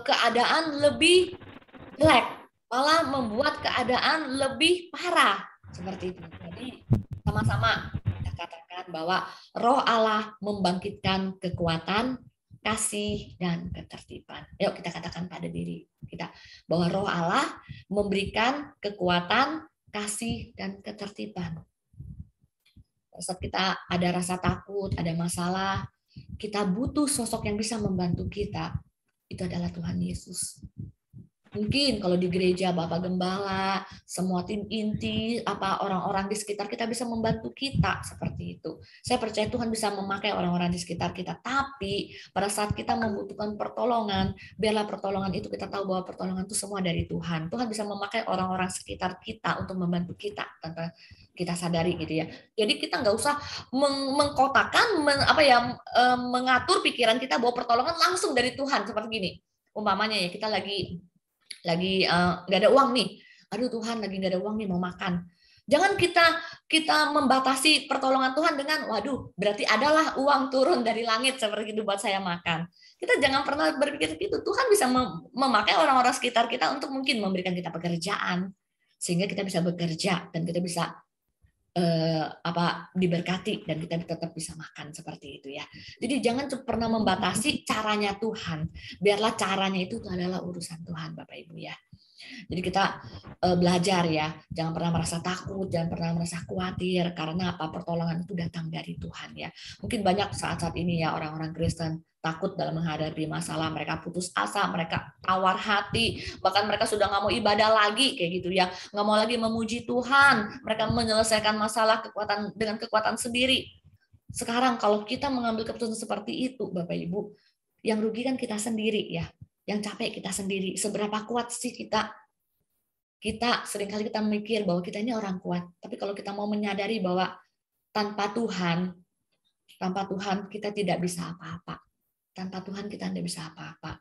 keadaan lebih jelek, malah membuat keadaan lebih parah. Seperti itu. Jadi sama-sama kita katakan bahwa roh Allah membangkitkan kekuatan, kasih, dan ketertiban. Yuk kita katakan pada diri kita bahwa roh Allah memberikan kekuatan, kasih, dan ketertiban. Saat kita ada rasa takut, ada masalah, kita butuh sosok yang bisa membantu kita. Itu adalah Tuhan Yesus. Mungkin kalau di gereja Bapak Gembala, semua tim inti, orang-orang di sekitar kita bisa membantu kita seperti itu. Saya percaya Tuhan bisa memakai orang-orang di sekitar kita. Tapi pada saat kita membutuhkan pertolongan, biarlah pertolongan itu kita tahu bahwa pertolongan itu semua dari Tuhan. Tuhan bisa memakai orang-orang sekitar kita untuk membantu kita tanpa kita sadari gitu ya. Jadi kita nggak usah mengkotakan, mengatur pikiran kita bahwa pertolongan langsung dari Tuhan seperti gini. Umpamanya ya kita lagi nggak ada uang nih, aduh Tuhan lagi nggak ada uang nih mau makan. Jangan kita membatasi pertolongan Tuhan dengan waduh berarti adalah uang turun dari langit seperti itu buat saya makan. Kita jangan pernah berpikir gitu. Tuhan bisa memakai orang-orang sekitar kita untuk mungkin memberikan kita pekerjaan sehingga kita bisa bekerja dan kita bisa diberkati dan kita tetap bisa makan seperti itu ya. Jadi jangan pernah membatasi caranya Tuhan. Biarlah caranya itu adalah urusan Tuhan Bapak Ibu ya. Jadi kita belajar ya, jangan pernah merasa takut, jangan pernah merasa khawatir karena pertolongan itu datang dari Tuhan ya. Mungkin banyak saat-saat ini ya orang-orang Kristen takut dalam menghadapi masalah, mereka putus asa, mereka tawar hati, bahkan mereka sudah nggak mau ibadah lagi kayak gitu ya, nggak mau lagi memuji Tuhan, mereka menyelesaikan masalah dengan kekuatan sendiri. Sekarang kalau kita mengambil keputusan seperti itu, Bapak Ibu, yang rugi kan kita sendiri ya, yang capek kita sendiri. Seberapa kuat sih kita? Kita seringkali kita mikir bahwa kita ini orang kuat, tapi kalau kita mau menyadari bahwa tanpa Tuhan kita tidak bisa apa-apa. Tanpa Tuhan kita tidak bisa apa-apa.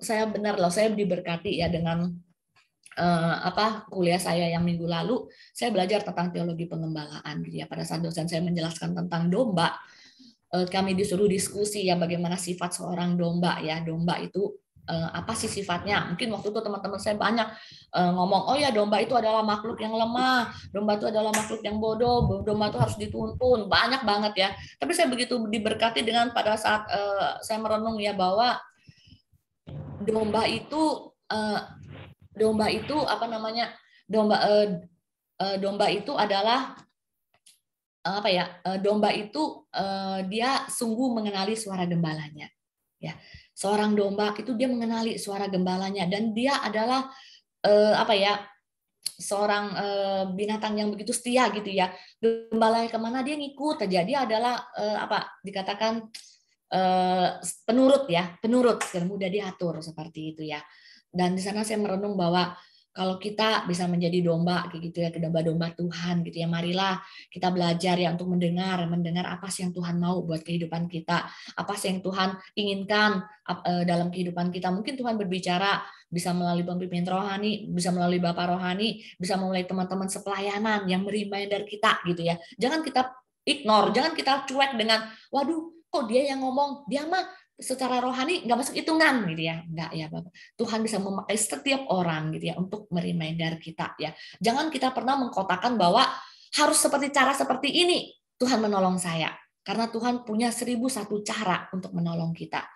Saya benar loh, saya diberkati ya dengan kuliah saya yang minggu lalu, saya belajar tentang teologi pengembalaan gitu ya. Pada saat dosen saya menjelaskan tentang domba, kami disuruh diskusi ya bagaimana sifat seorang domba ya. Domba itu apa sih sifatnya? Mungkin waktu itu teman-teman saya banyak ngomong, oh ya domba itu adalah makhluk yang lemah, domba itu adalah makhluk yang bodoh, domba itu harus dituntun, banyak banget ya. Tapi saya begitu diberkati dengan pada saat saya merenung ya bahwa domba itu domba itu adalah domba itu dia sungguh mengenali suara gembalanya ya. Seorang domba itu dia mengenali suara gembalanya dan dia adalah seorang binatang yang begitu setia gitu ya. Gembala kemana dia ngikut aja. Dia adalah dikatakan penurut ya, penurut dan mudah diatur seperti itu ya. Dan di sana saya merenung bahwa kalau kita bisa menjadi domba kayak gitu ya, domba-domba Tuhan gitu ya, marilah kita belajar ya untuk mendengar apa sih yang Tuhan mau buat kehidupan kita, apa sih yang Tuhan inginkan dalam kehidupan kita. Mungkin Tuhan berbicara bisa melalui pemimpin rohani, bisa melalui bapak rohani, bisa melalui teman-teman sepelayanan yang mereminder kita gitu ya. Jangan kita ignore, jangan kita cuek dengan waduh kok dia yang ngomong, dia mah secara rohani nggak masuk hitungan gitu ya. Enggak ya Bapak. Tuhan bisa memakai setiap orang gitu ya untuk mereminder kita ya. Jangan kita pernah mengkotakan bahwa harus seperti cara seperti ini Tuhan menolong saya. Karena Tuhan punya 1001 cara untuk menolong kita.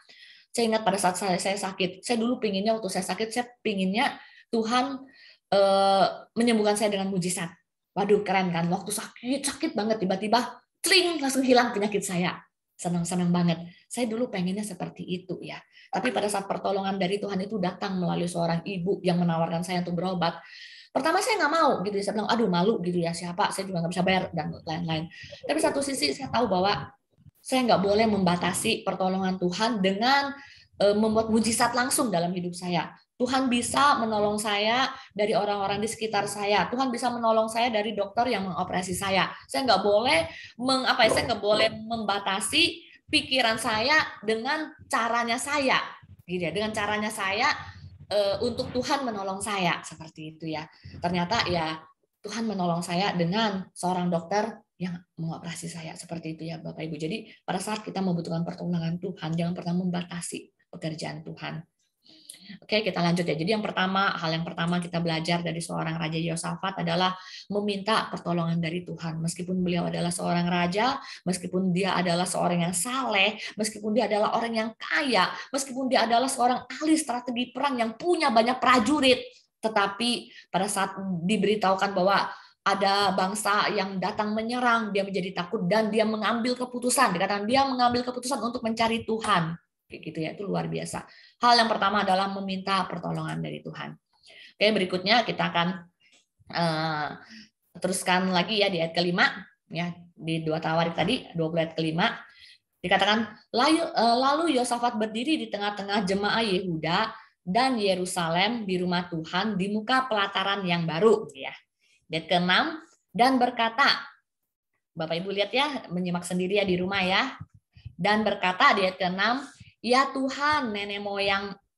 Saya ingat pada saat saya sakit, saya dulu pinginnya waktu saya sakit, saya pinginnya Tuhan menyembuhkan saya dengan mujizat. Waduh, keren kan? Waktu sakit banget, tiba-tiba tling, langsung hilang penyakit saya. Senang-senang banget. Saya dulu pengennya seperti itu ya. Tapi pada saat pertolongan dari Tuhan itu datang melalui seorang ibu yang menawarkan saya untuk berobat. Pertama saya nggak mau gitu, saya bilang aduh malu gitu ya, siapa, saya juga nggak bisa bayar dan lain-lain. Tapi satu sisi saya tahu bahwa saya nggak boleh membatasi pertolongan Tuhan dengan membuat mujizat langsung dalam hidup saya. Tuhan bisa menolong saya dari orang-orang di sekitar saya. Tuhan bisa menolong saya dari dokter yang mengoperasi saya. Saya nggak boleh saya nggak boleh membatasi pikiran saya dengan caranya saya, gitu ya. Dengan caranya saya untuk Tuhan menolong saya seperti itu ya. Ternyata ya Tuhan menolong saya dengan seorang dokter yang mengoperasi saya seperti itu ya Bapak Ibu. Jadi pada saat kita membutuhkan pertolongan Tuhan, jangan pernah membatasi pekerjaan Tuhan. Oke, kita lanjut ya. Jadi hal yang pertama kita belajar dari seorang Raja Yosafat adalah meminta pertolongan dari Tuhan. Meskipun beliau adalah seorang raja, meskipun dia adalah seorang yang saleh, meskipun dia adalah orang yang kaya, meskipun dia adalah seorang ahli strategi perang yang punya banyak prajurit, tetapi pada saat diberitahukan bahwa ada bangsa yang datang menyerang, dia menjadi takut dan dia mengambil keputusan. Dikatakan dia mengambil keputusan untuk mencari Tuhan. Gitu ya, itu luar biasa. Hal yang pertama adalah meminta pertolongan dari Tuhan. Oke, berikutnya kita akan teruskan lagi ya di ayat kelima, ya di 2 Tawarik tadi 20 ayat kelima dikatakan lalu Yosafat berdiri di tengah-tengah jemaah Yehuda dan Yerusalem di rumah Tuhan di muka pelataran yang baru, ya. Ayat ke-6 dan berkata, Bapak Ibu lihat ya, menyimak sendiri ya di rumah ya. Dan berkata di ayat ke-6, ya Tuhan,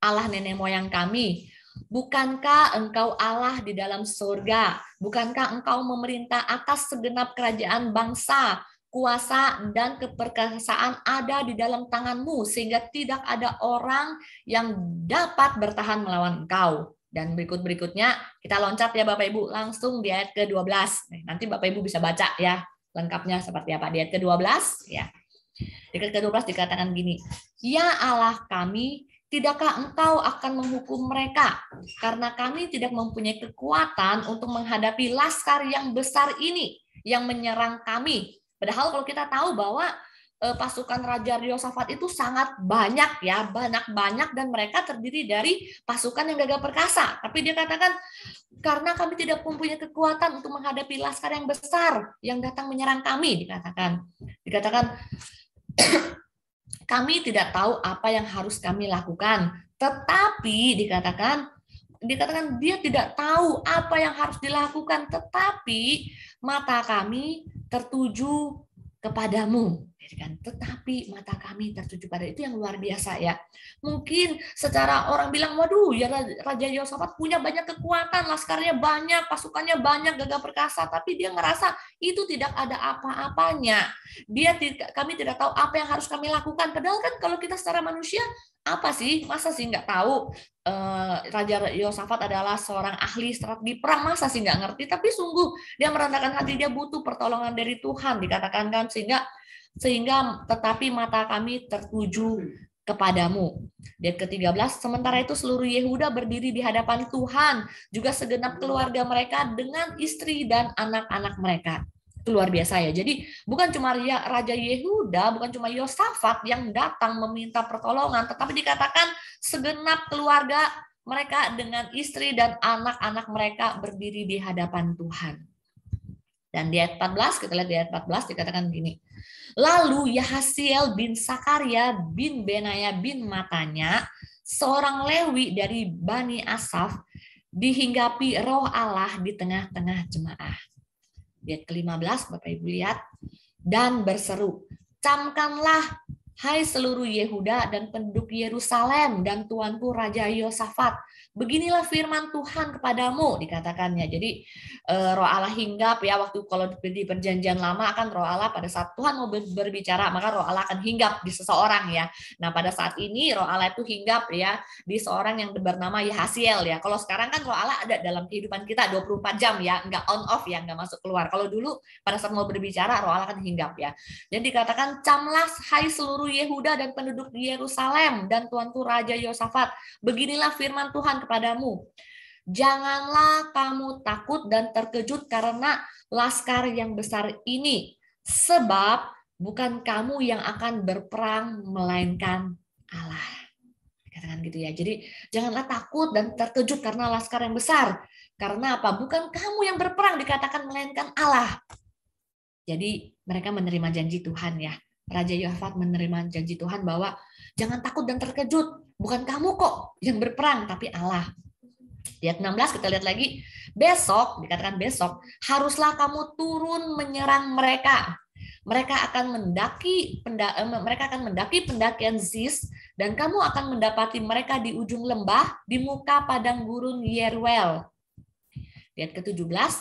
Allah nenek moyang kami, bukankah Engkau Allah di dalam surga? Bukankah Engkau memerintah atas segenap kerajaan bangsa, kuasa dan keperkasaan ada di dalam tangan-Mu, sehingga tidak ada orang yang dapat bertahan melawan Engkau. Dan berikutnya kita loncat ya Bapak Ibu, langsung di ayat ke-12. Nanti Bapak Ibu bisa baca ya lengkapnya seperti apa. Di ayat ke-12 ya. Di ayat ke-12 dikatakan gini, ya Allah kami, tidakkah Engkau akan menghukum mereka? Karena kami tidak mempunyai kekuatan untuk menghadapi laskar yang besar ini yang menyerang kami. Padahal kalau kita tahu bahwa pasukan Raja Yosafat itu sangat banyak ya, banyak dan mereka terdiri dari pasukan yang gagah perkasa. Tapi dia katakan karena kami tidak mempunyai kekuatan untuk menghadapi laskar yang besar yang datang menyerang kami, dikatakan kami tidak tahu apa yang harus kami lakukan. Tetapi dikatakan dia tidak tahu apa yang harus dilakukan, tetapi mata kami tertuju kepadamu. Tetapi mata kami tertuju pada itu yang luar biasa ya. Mungkin secara orang bilang, waduh ya Raja Yosafat punya banyak kekuatan, laskarnya banyak, pasukannya banyak, gagah perkasa, tapi dia ngerasa itu tidak ada apa-apanya. Kami tidak tahu apa yang harus kami lakukan. Padahal kan kalau kita secara manusia, apa sih? Masa sih nggak tahu Raja Yosafat adalah seorang ahli strategi perang, masa sih nggak ngerti? Tapi sungguh dia merendahkan hati, dia butuh pertolongan dari Tuhan, dikatakan kan, sehingga tetapi mata kami tertuju kepadamu. Ayat ke-13, sementara itu seluruh Yehuda berdiri di hadapan Tuhan, juga segenap keluarga mereka dengan istri dan anak-anak mereka. Itu luar biasa ya. Jadi bukan cuma Raja Yehuda, bukan cuma Yosafat yang datang meminta pertolongan, tetapi dikatakan segenap keluarga mereka dengan istri dan anak-anak mereka berdiri di hadapan Tuhan. Dan di ayat 14, kita lihat di ayat 14 dikatakan gini. Lalu Yahasiel bin Sakaria bin Benaya bin Matanya, seorang Lewi dari Bani Asaf, dihinggapi roh Allah di tengah-tengah jemaah. Di ayat ke-15, Bapak Ibu lihat, dan berseru, camkanlah Hai seluruh Yehuda dan penduduk Yerusalem dan tuanku Raja Yosafat, beginilah firman Tuhan kepadamu, dikatakannya. Jadi Roh Allah hinggap ya, waktu kalau di perjanjian lama kan Roh Allah pada saat Tuhan mau berbicara maka Roh Allah akan hinggap di seseorang ya. Nah pada saat ini Roh Allah itu hinggap ya di seorang yang bernama Yahasiel ya. Kalau sekarang kan Roh Allah ada dalam kehidupan kita 24 jam ya, nggak on off ya, nggak masuk keluar. Kalau dulu pada saat mau berbicara Roh Allah akan hinggap ya. Dan dikatakan, camlah hai seluruh Yehuda dan penduduk Yerusalem dan tuanku Raja Yosafat, beginilah firman Tuhan kepadamu. Janganlah kamu takut dan terkejut karena laskar yang besar ini, sebab bukan kamu yang akan berperang, melainkan Allah. Katakan gitu ya. Jadi janganlah takut dan terkejut karena laskar yang besar. Karena apa? Bukan kamu yang berperang, dikatakan, melainkan Allah. Jadi mereka menerima janji Tuhan ya. Raja Yosafat menerima janji Tuhan bahwa jangan takut dan terkejut. Bukan kamu kok yang berperang, tapi Allah. Di ayat 16 kita lihat lagi. Besok, dikatakan besok, haruslah kamu turun menyerang mereka. Mereka akan mendaki pendakian Ziz, dan kamu akan mendapati mereka di ujung lembah, di muka padang gurun Yeruel. Di ayat ke-17,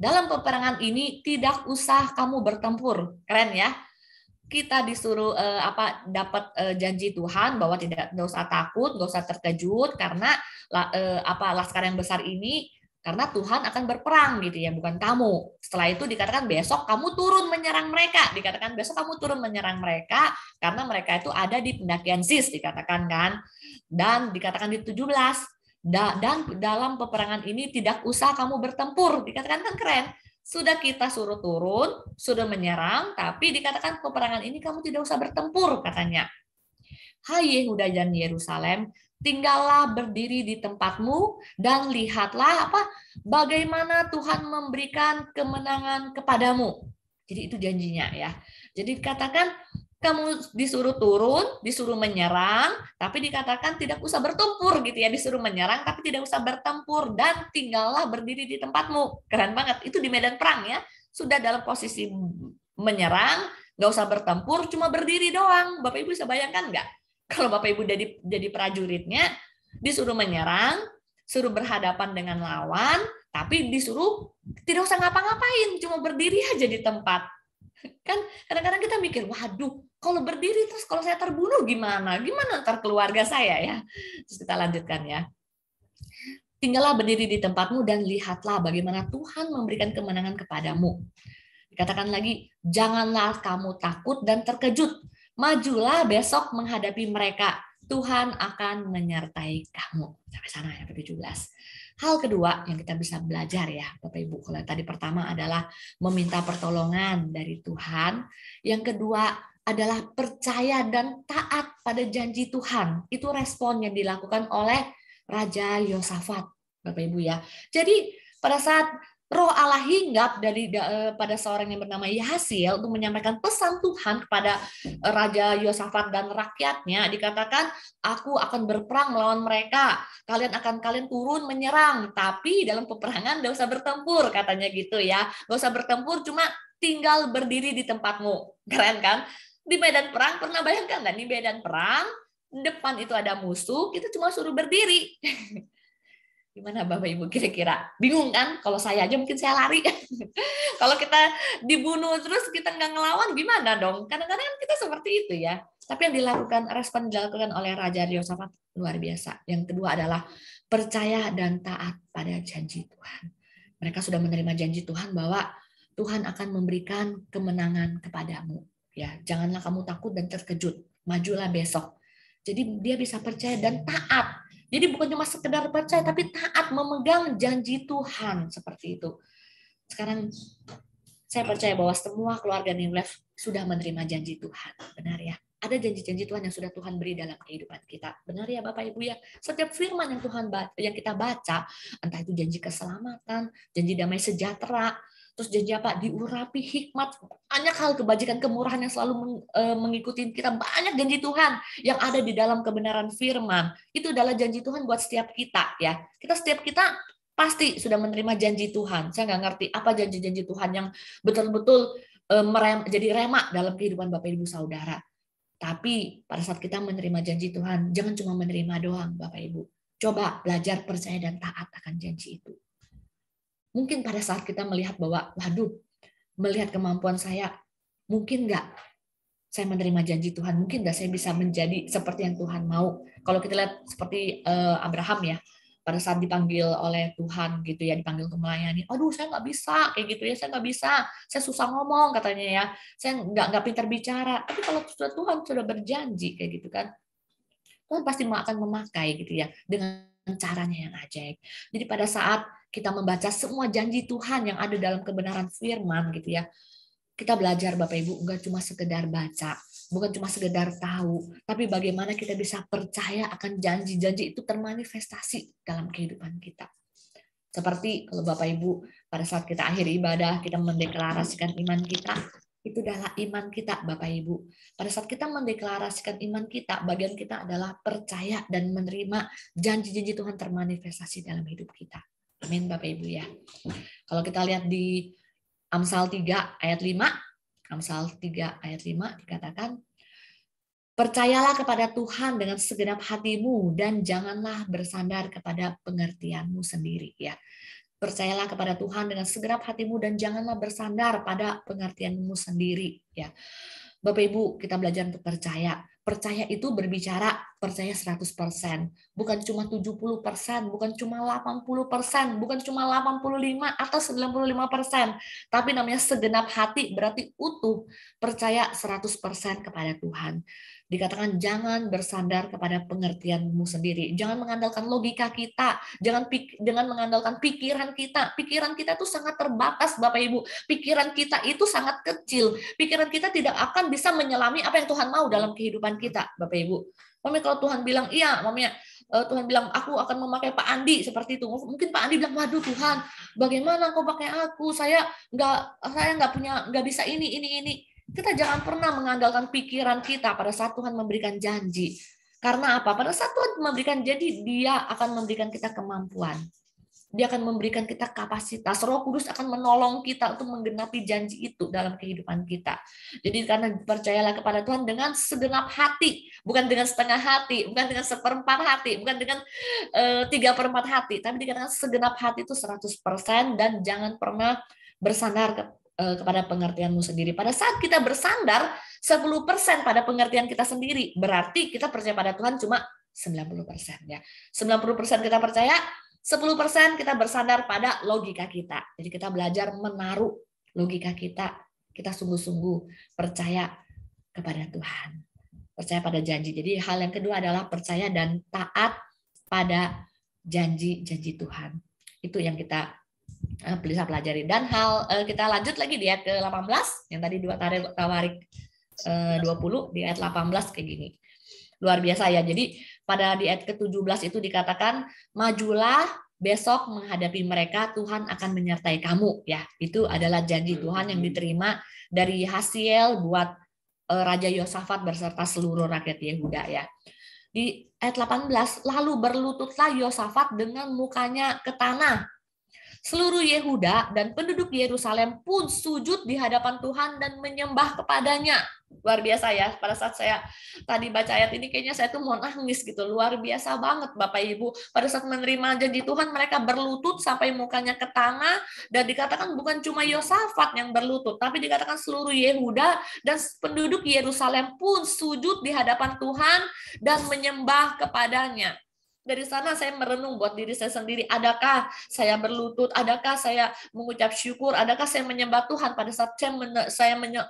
dalam peperangan ini tidak usah kamu bertempur. Keren ya. Kita disuruh dapat janji Tuhan bahwa tidak usah takut, nggak usah terkejut karena laskar yang besar ini, karena Tuhan akan berperang gitu ya, bukan kamu. Setelah itu dikatakan besok kamu turun menyerang mereka. Dikatakan besok kamu turun menyerang mereka karena mereka itu ada di pendakian Ziz, dikatakan kan. Dan dikatakan di 17, dan dalam peperangan ini tidak usah kamu bertempur. Dikatakan kan keren. Sudah kita suruh turun, sudah menyerang, tapi dikatakan peperangan ini kamu tidak usah bertempur, katanya. Hai Yehuda dan Yerusalem, tinggallah berdiri di tempatmu dan lihatlah bagaimana Tuhan memberikan kemenangan kepadamu. Jadi itu janjinya ya. Jadi dikatakan kamu disuruh turun, disuruh menyerang, tapi dikatakan tidak usah bertempur gitu ya, disuruh menyerang tapi tidak usah bertempur dan tinggallah berdiri di tempatmu. Keren banget, itu di medan perang ya, sudah dalam posisi menyerang, nggak usah bertempur, cuma berdiri doang. Bapak Ibu bisa bayangkan nggak? Kalau Bapak Ibu jadi prajuritnya, disuruh menyerang, suruh berhadapan dengan lawan, tapi disuruh tidak usah ngapa-ngapain, cuma berdiri aja di tempat. Kan kadang-kadang kita mikir, waduh, kalau berdiri terus kalau saya terbunuh gimana? Gimana ntar keluarga saya ya? Terus kita lanjutkan ya. Tinggallah berdiri di tempatmu dan lihatlah bagaimana Tuhan memberikan kemenangan kepadamu. Dikatakan lagi, janganlah kamu takut dan terkejut. Majulah besok menghadapi mereka. Tuhan akan menyertai kamu. Sampai sana ya, 17. Hal kedua yang kita bisa belajar ya, Bapak Ibu. Kalau tadi pertama adalah meminta pertolongan dari Tuhan. Yang kedua adalah percaya dan taat pada janji Tuhan. Itu respon yang dilakukan oleh Raja Yosafat, Bapak Ibu ya. Jadi pada saat Roh Allah hinggap pada seorang yang bernama Yahasiel untuk menyampaikan pesan Tuhan kepada Raja Yosafat dan rakyatnya, dikatakan, aku akan berperang melawan mereka, kalian turun menyerang, tapi dalam peperangan gak usah bertempur, katanya gitu ya, gak usah bertempur, cuma tinggal berdiri di tempatmu. Keren kan? Di medan perang, pernah bayangkan nggak? Di medan perang, depan itu ada musuh, kita cuma suruh berdiri. Gimana Bapak Ibu kira-kira? Bingung kan? Kalau saya aja mungkin saya lari. Kalau kita dibunuh terus kita nggak ngelawan gimana dong? Kadang-kadang kita seperti itu ya. Tapi yang respon dilakukan oleh Raja Yosafat luar biasa. Yang kedua adalah percaya dan taat pada janji Tuhan. Mereka sudah menerima janji Tuhan bahwa Tuhan akan memberikan kemenangan kepadamu. Ya, janganlah kamu takut dan terkejut. Majulah besok. Jadi dia bisa percaya dan taat. Jadi bukan cuma sekedar percaya, tapi taat memegang janji Tuhan seperti itu. Sekarang saya percaya bahwa semua keluarga New Life sudah menerima janji Tuhan. Benar ya? Ada janji-janji Tuhan yang sudah Tuhan beri dalam kehidupan kita. Benar ya Bapak Ibu ya? Setiap firman yang kita baca, entah itu janji keselamatan, janji damai sejahtera, terus janji diurapi hikmat, banyak hal kebajikan, kemurahan yang selalu mengikuti kita, banyak janji Tuhan yang ada di dalam kebenaran firman. Itu adalah janji Tuhan buat setiap kita ya. Setiap kita pasti sudah menerima janji Tuhan. Saya nggak ngerti apa janji-janji Tuhan yang betul-betul jadi rema dalam kehidupan Bapak Ibu Saudara. Tapi pada saat kita menerima janji Tuhan, jangan cuma menerima doang, Bapak Ibu. Coba belajar percaya dan taat akan janji itu. Mungkin pada saat kita melihat bahwa, waduh, melihat kemampuan saya, mungkin nggak saya menerima janji Tuhan, mungkin nggak saya bisa menjadi seperti yang Tuhan mau. Kalau kita lihat seperti Abraham ya, pada saat dipanggil oleh Tuhan gitu ya, dipanggil untuk melayani, aduh saya nggak bisa kayak gitu ya, saya nggak bisa, saya susah ngomong katanya ya, saya nggak pintar bicara. Tapi kalau sudah Tuhan sudah berjanji kayak gitu kan, Tuhan pasti akan memakai gitu ya dengan caranya yang ajaib. Jadi pada saat kita membaca semua janji Tuhan yang ada dalam kebenaran firman gitu ya, kita belajar Bapak Ibu enggak cuma sekedar baca, bukan cuma sekedar tahu, tapi bagaimana kita bisa percaya akan janji-janji itu termanifestasi dalam kehidupan kita. Seperti kalau Bapak Ibu pada saat kita akhir ibadah, kita mendeklarasikan iman kita, itu adalah iman kita Bapak Ibu. Pada saat kita mendeklarasikan iman kita, bagian kita adalah percaya dan menerima janji-janji Tuhan termanifestasi dalam hidup kita. Amin Bapak Ibu ya. Kalau kita lihat di Amsal 3 ayat 5, Amsal 3 ayat 5 dikatakan, percayalah kepada Tuhan dengan segenap hatimu dan janganlah bersandar kepada pengertianmu sendiri ya. Percayalah kepada Tuhan dengan segenap hatimu dan janganlah bersandar pada pengertianmu sendiri ya. Bapak Ibu, kita belajar untuk percaya. Percaya itu berbicara percaya 100%, bukan cuma 70%, bukan cuma 80%, bukan cuma 85 atau 95%, tapi namanya segenap hati berarti utuh, percaya 100% kepada Tuhan. Dikatakan jangan bersandar kepada pengertianmu sendiri, jangan mengandalkan logika kita, jangan mengandalkan pikiran kita. Pikiran kita itu sangat terbatas Bapak Ibu. Pikiran kita itu sangat kecil. Pikiran kita tidak akan bisa menyelami apa yang Tuhan mau dalam kehidupan kita, Bapak Ibu. Mami kalau Tuhan bilang iya, Mami Tuhan bilang aku akan memakai Pak Andi seperti itu. Mungkin Pak Andi bilang, waduh Tuhan, bagaimana kau pakai aku? Saya nggak bisa ini. Kita jangan pernah mengandalkan pikiran kita pada saat Tuhan memberikan janji. Karena apa? Pada saat Tuhan memberikan janji, Dia akan memberikan kita kemampuan. Dia akan memberikan kita kapasitas. Roh Kudus akan menolong kita untuk menggenapi janji itu dalam kehidupan kita. Jadi karena percayalah kepada Tuhan dengan segenap hati, bukan dengan setengah hati, bukan dengan seperempat hati, bukan dengan 3/4 hati, tapi dikatakan segenap hati itu 100% dan jangan pernah bersandar kepada pengertianmu sendiri. Pada saat kita bersandar 10% pada pengertian kita sendiri, berarti kita percaya pada Tuhan cuma 90% ya. 90% kita percaya, 10% kita bersandar pada logika kita. Jadi kita belajar menaruh logika kita sungguh-sungguh percaya kepada Tuhan. Percaya pada janji. Jadi hal yang kedua adalah percaya dan taat pada janji-janji Tuhan. Itu yang kita bisa pelajari. Dan kita lanjut lagi di ayat ke-18 yang tadi Tawarik 20 di ayat 18 kayak gini. Luar biasa ya. Jadi pada di ayat ke-17 itu dikatakan, majulah besok menghadapi mereka, Tuhan akan menyertai kamu ya. Itu adalah janji Tuhan yang diterima dari Hasiel buat Raja Yosafat beserta seluruh rakyat Yehuda ya. Di ayat 18, lalu berlututlah Yosafat dengan mukanya ke tanah. Seluruh Yehuda dan penduduk Yerusalem pun sujud di hadapan Tuhan dan menyembah kepadanya. Luar biasa ya, pada saat saya tadi baca ayat ini kayaknya saya tuh mau nangis gitu. Luar biasa banget Bapak Ibu. Pada saat menerima janji Tuhan mereka berlutut sampai mukanya ke tanah, dan dikatakan bukan cuma Yosafat yang berlutut, tapi dikatakan seluruh Yehuda dan penduduk Yerusalem pun sujud di hadapan Tuhan dan menyembah kepadanya. Dari sana saya merenung buat diri saya sendiri, adakah saya berlutut, adakah saya mengucap syukur, adakah saya menyembah Tuhan pada saat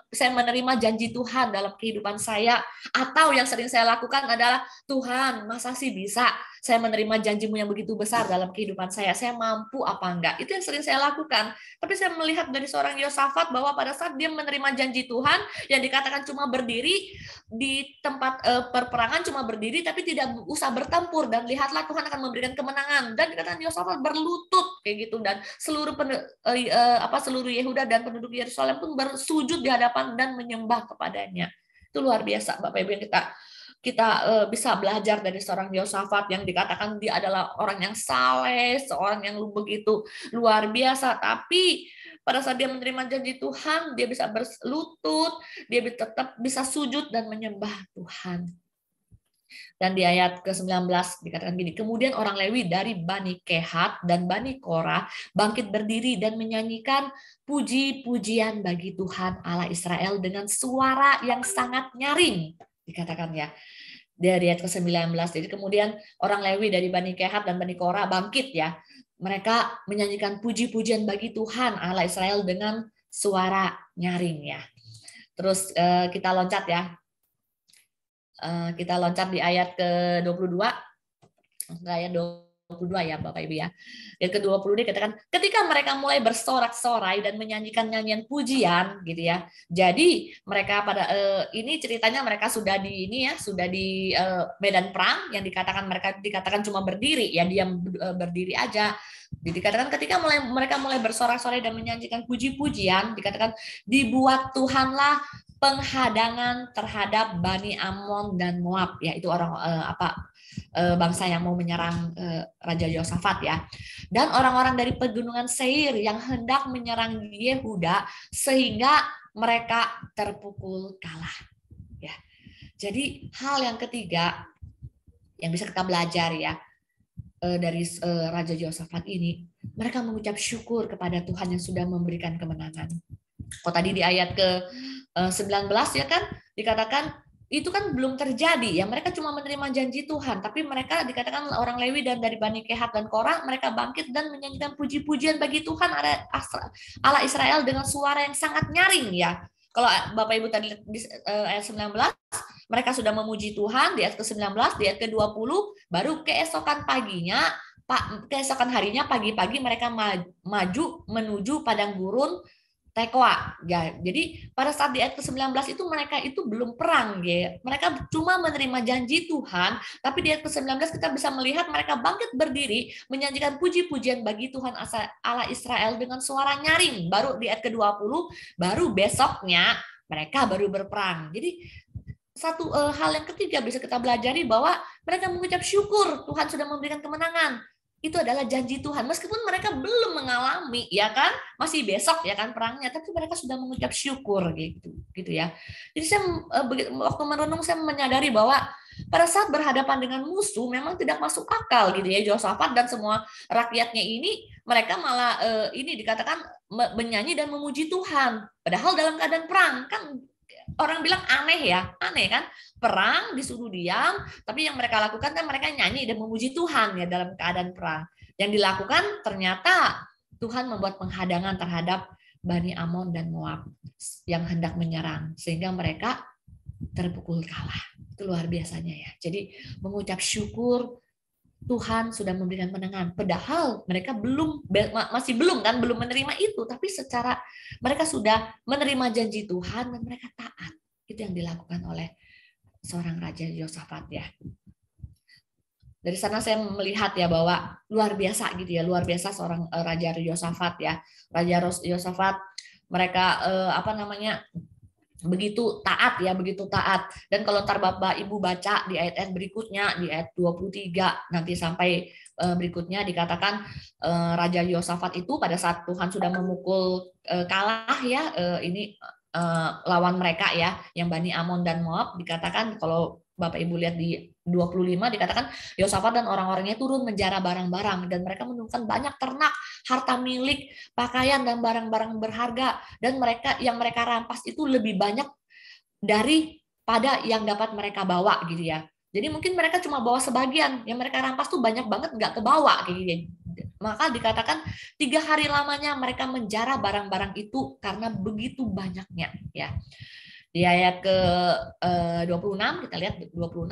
saya menerima janji Tuhan dalam kehidupan saya, atau yang sering saya lakukan adalah, Tuhan masa sih bisa saya menerima janjimu yang begitu besar dalam kehidupan saya mampu apa enggak? Itu yang sering saya lakukan. Tapi saya melihat dari seorang Yosafat bahwa pada saat dia menerima janji Tuhan yang dikatakan cuma berdiri di tempat perperangan, cuma berdiri tapi tidak usah bertempur, dan lihatlah Tuhan akan memberikan kemenangan, dan dikatakan Yosafat berlutut kayak gitu, dan seluruh Yehuda dan penduduk Yerusalem pun bersujud di hadapan dan menyembah kepadanya. Itu luar biasa Bapak Ibu yang kita bisa belajar dari seorang Yosafat yang dikatakan dia adalah orang yang saleh, seorang yang begitu luar biasa, tapi pada saat dia menerima janji Tuhan, dia bisa berlutut, dia tetap bisa sujud dan menyembah Tuhan. Dan di ayat ke-19 dikatakan gini, kemudian orang Lewi dari Bani Kehat dan Bani Korah bangkit berdiri dan menyanyikan puji-pujian bagi Tuhan Allah Israel dengan suara yang sangat nyaring, dikatakan ya. Dari ayat ke-19, jadi kemudian orang Lewi dari Bani Kehat dan Bani Korah bangkit ya. Mereka menyanyikan puji-pujian bagi Tuhan Allah Israel dengan suara nyaring ya. Terus kita loncat ya. Kita loncat di ayat ke-22. Ayat 22 ya Bapak Ibu ya. Ayat ke-20 dikatakan ketika mereka mulai bersorak-sorai dan menyanyikan nyanyian pujian gitu ya. Jadi mereka pada ini ceritanya mereka sudah di ini ya, sudah di medan perang yang dikatakan cuma berdiri ya, diam berdiri aja. Dikatakan ketika mereka mulai bersorak-sorai dan menyanyikan puji-pujian, dikatakan dibuat Tuhanlah penghadangan terhadap Bani Amon dan Moab, yaitu orang bangsa yang mau menyerang Raja Yosafat ya. Dan orang-orang dari pegunungan Seir yang hendak menyerang Yehuda sehingga mereka terpukul kalah. Ya. Jadi hal yang ketiga yang bisa kita belajar ya dari Raja Yosafat ini, mereka mengucap syukur kepada Tuhan yang sudah memberikan kemenangan. Tadi di ayat ke-19 ya kan dikatakan itu kan belum terjadi ya, mereka cuma menerima janji Tuhan, tapi mereka dikatakan orang Lewi dan dari Bani Kehat dan Korah mereka bangkit dan menyanyikan puji-pujian bagi Tuhan Allah Israel dengan suara yang sangat nyaring ya. Kalau Bapak Ibu tadi di ayat 19 mereka sudah memuji Tuhan, di ayat ke-19, di ayat ke-20 baru keesokan harinya pagi-pagi mereka maju menuju padang gurun Tekoa. Ya, jadi pada saat di ayat ke-19 itu mereka itu belum perang ya. Mereka cuma menerima janji Tuhan, tapi di ayat ke-19 kita bisa melihat mereka bangkit berdiri menyanyikan puji-pujian bagi Tuhan Allah Israel dengan suara nyaring. Baru di ayat ke-20 baru besoknya mereka baru berperang. Jadi satu hal yang ketiga bisa kita pelajari bahwa mereka mengucap syukur Tuhan sudah memberikan kemenangan. Itu adalah janji Tuhan. Meskipun mereka belum mengalami, ya kan, masih besok ya kan perangnya, tapi mereka sudah mengucap syukur gitu ya. Jadi saya waktu merenung saya menyadari bahwa pada saat berhadapan dengan musuh memang tidak masuk akal gitu ya. Yosafat dan semua rakyatnya ini mereka malah ini dikatakan menyanyi dan memuji Tuhan. Padahal dalam keadaan perang kan orang bilang aneh kan? Perang disuruh diam, tapi yang mereka lakukan kan mereka nyanyi dan memuji Tuhan ya dalam keadaan perang. Yang dilakukan ternyata Tuhan membuat penghadangan terhadap Bani Amon dan Moab yang hendak menyerang sehingga mereka terpukul kalah. Itu luar biasanya ya. Jadi mengucap syukur Tuhan sudah memberikan kemenangan. Padahal mereka masih belum menerima itu, tapi secara mereka sudah menerima janji Tuhan dan mereka taat. Itu yang dilakukan oleh seorang Raja Yosafat ya. Dari sana saya melihat ya bahwa luar biasa gitu ya, luar biasa seorang Raja Yosafat ya. Raja Yosafat mereka begitu taat ya, begitu taat. Dan kalau ntar Bapak Ibu baca di ayat-ayat berikutnya, di ayat 23 nanti sampai berikutnya dikatakan Raja Yosafat itu pada saat Tuhan sudah memukul kalah ya, ini lawan mereka ya, yang Bani Amon dan Moab, dikatakan kalau Bapak Ibu lihat di 25 dikatakan Yosafat dan orang-orangnya turun menjara barang-barang dan mereka menemukan banyak ternak, harta milik, pakaian dan barang-barang berharga, dan yang mereka rampas itu lebih banyak daripada yang dapat mereka bawa gitu ya. Jadi mungkin mereka cuma bawa sebagian, yang mereka rampas tuh banyak banget nggak kebawa gitu ya. Maka dikatakan 3 hari lamanya mereka menjara barang-barang itu karena begitu banyaknya ya. Di ayat ke-26 kita lihat 26,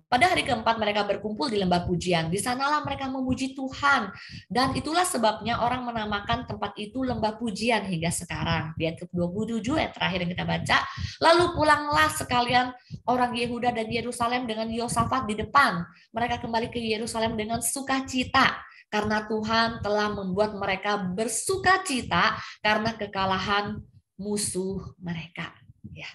pada hari keempat mereka berkumpul di lembah pujian. Di sanalah mereka memuji Tuhan dan itulah sebabnya orang menamakan tempat itu lembah pujian hingga sekarang. Di ayat ke-27 ayat terakhir yang kita baca, lalu pulanglah sekalian orang Yehuda dan Yerusalem dengan Yosafat di depan. Mereka kembali ke Yerusalem dengan sukacita karena Tuhan telah membuat mereka bersukacita karena kekalahan musuh mereka. Ya.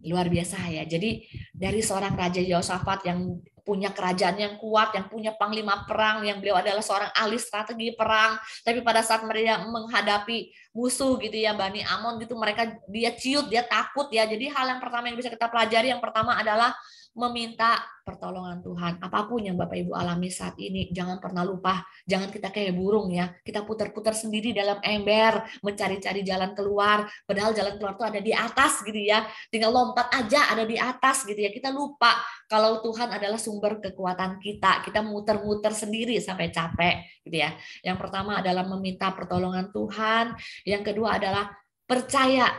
Luar biasa ya. Jadi dari seorang Raja Yehosafat yang punya kerajaan yang kuat, yang punya panglima perang, yang beliau adalah seorang ahli strategi perang, tapi pada saat mereka menghadapi musuh gitu ya, Bani Amon gitu, dia ciut, dia takut ya. Jadi hal yang pertama yang bisa kita pelajari yang pertama adalah meminta pertolongan Tuhan. Apapun yang Bapak Ibu alami saat ini, jangan pernah lupa, jangan kita kayak burung ya. Kita putar-putar sendiri dalam ember, mencari-cari jalan keluar, padahal jalan keluar itu ada di atas gitu ya. Tinggal lompat aja ada di atas gitu ya. Kita lupa kalau Tuhan adalah sumber kekuatan kita. Kita muter-muter sendiri sampai capek gitu ya. Yang pertama adalah meminta pertolongan Tuhan. Yang kedua adalah percaya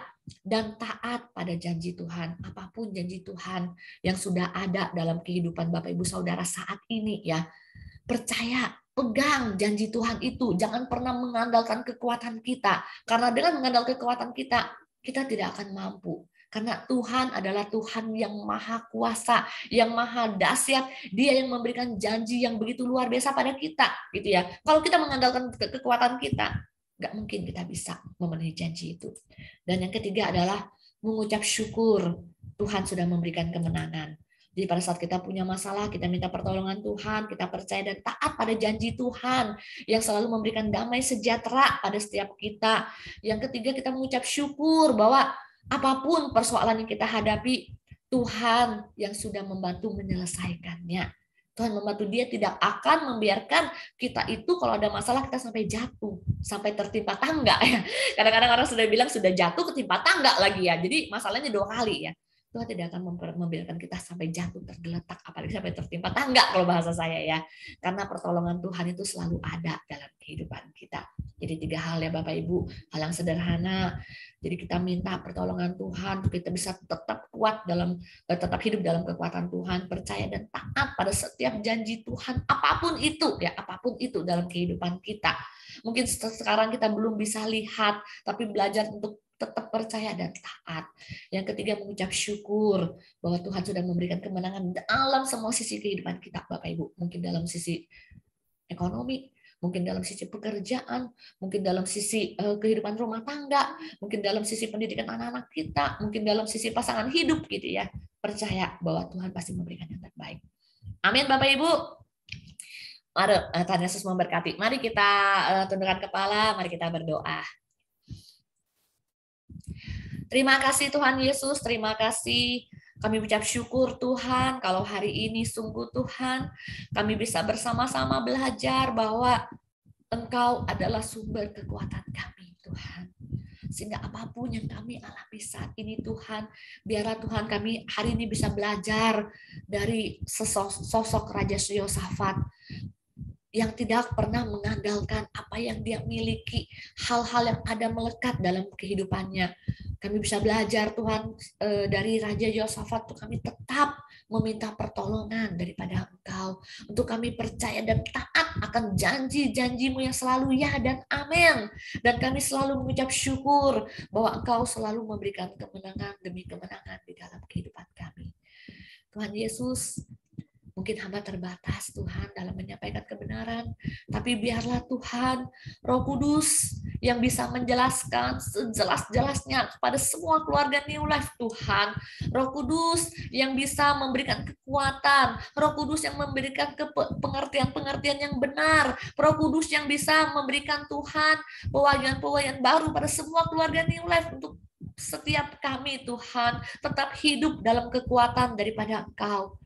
dan taat pada janji Tuhan. Apapun janji Tuhan yang sudah ada dalam kehidupan Bapak Ibu Saudara saat ini ya. Percaya, pegang janji Tuhan itu. Jangan pernah mengandalkan kekuatan kita. Karena dengan mengandalkan kekuatan kita, kita tidak akan mampu. Karena Tuhan adalah Tuhan yang maha kuasa, yang maha dahsyat. Dia yang memberikan janji yang begitu luar biasa pada kita, gitu ya. Kalau kita mengandalkan kekuatan kita, nggak mungkin kita bisa memenuhi janji itu. Dan yang ketiga adalah mengucap syukur. Tuhan sudah memberikan kemenangan. Jadi pada saat kita punya masalah, kita minta pertolongan Tuhan, kita percaya dan taat pada janji Tuhan yang selalu memberikan damai sejahtera pada setiap kita. Yang ketiga, kita mengucap syukur bahwa apapun persoalan yang kita hadapi, Tuhan yang sudah membantu menyelesaikannya. Tuhan membantu, dia tidak akan membiarkan kita itu kalau ada masalah kita sampai jatuh, sampai tertimpa tangga. Kadang-kadang orang sudah bilang sudah jatuh ketimpa tangga lagi ya. Jadi masalahnya 2 kali ya. Tuhan tidak akan membiarkan kita sampai jatuh tergeletak, apalagi sampai tertimpa tangga kalau bahasa saya ya. Karena pertolongan Tuhan itu selalu ada dalam kehidupan kita. Jadi 3 hal ya Bapak Ibu, hal yang sederhana. Jadi kita minta pertolongan Tuhan, kita bisa tetap kuat tetap hidup dalam kekuatan Tuhan, percaya dan taat pada setiap janji Tuhan, apapun itu ya, apapun itu dalam kehidupan kita. Mungkin sekarang kita belum bisa lihat, tapi belajar untuk tetap percaya dan taat. Yang ketiga, mengucap syukur bahwa Tuhan sudah memberikan kemenangan dalam semua sisi kehidupan kita, Bapak Ibu. Mungkin dalam sisi ekonomi, mungkin dalam sisi pekerjaan, mungkin dalam sisi kehidupan rumah tangga, mungkin dalam sisi pendidikan anak-anak kita, mungkin dalam sisi pasangan hidup gitu ya. Percaya bahwa Tuhan pasti memberikan yang terbaik. Amin Bapak Ibu. Mari Tuhan Yesus memberkati. Mari kita tundukkan kepala, mari kita berdoa. Terima kasih Tuhan Yesus, terima kasih. Kami ucap syukur Tuhan, kalau hari ini sungguh Tuhan, kami bisa bersama-sama belajar bahwa Engkau adalah sumber kekuatan kami Tuhan. Sehingga apapun yang kami alami saat ini Tuhan, biarlah Tuhan kami hari ini bisa belajar dari sosok Raja Yehosafat yang tidak pernah mengandalkan apa yang dia miliki, hal-hal yang ada melekat dalam kehidupannya. Kami bisa belajar Tuhan dari Raja Yehosafat, untuk kami tetap meminta pertolongan daripada Engkau, untuk kami percaya dan taat akan janji-janji-Mu yang selalu ya dan amin. Dan kami selalu mengucap syukur bahwa Engkau selalu memberikan kemenangan demi kemenangan di dalam kehidupan kami. Tuhan Yesus, mungkin hamba terbatas Tuhan dalam menyampaikan kebenaran, tapi biarlah Tuhan Roh Kudus yang bisa menjelaskan sejelas-jelasnya kepada semua keluarga New Life Tuhan. Roh Kudus yang bisa memberikan kekuatan, Roh Kudus yang memberikan pengertian-pengertian yang benar, Roh Kudus yang bisa memberikan Tuhan pewahyuan-pewahyuan baru pada semua keluarga New Life untuk setiap kami Tuhan tetap hidup dalam kekuatan daripada Engkau.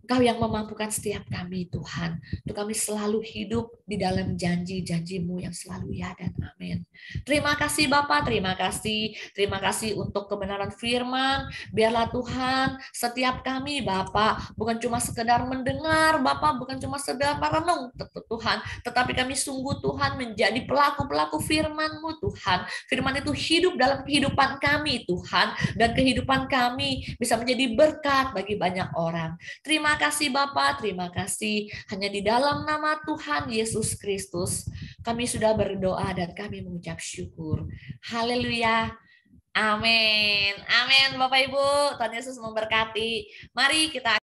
Engkau yang memampukan setiap kami Tuhan, untuk kami selalu hidup di dalam janji-janji-Mu yang selalu ya dan amin. Terima kasih Bapak, terima kasih untuk kebenaran firman. Biarlah Tuhan setiap kami Bapak bukan cuma sekedar mendengar Bapak, bukan cuma sekedar merenung Tuhan, tetapi kami sungguh Tuhan menjadi pelaku-pelaku firman-Mu Tuhan. Firman itu hidup dalam kehidupan kami Tuhan, dan kehidupan kami bisa menjadi berkat bagi banyak orang. Terima kasih Bapa, terima kasih. Hanya di dalam nama Tuhan Yesus Kristus kami sudah berdoa dan kami mengucap syukur. Haleluya. Amin. Amin Bapak Ibu. Tuhan Yesus memberkati. Mari kita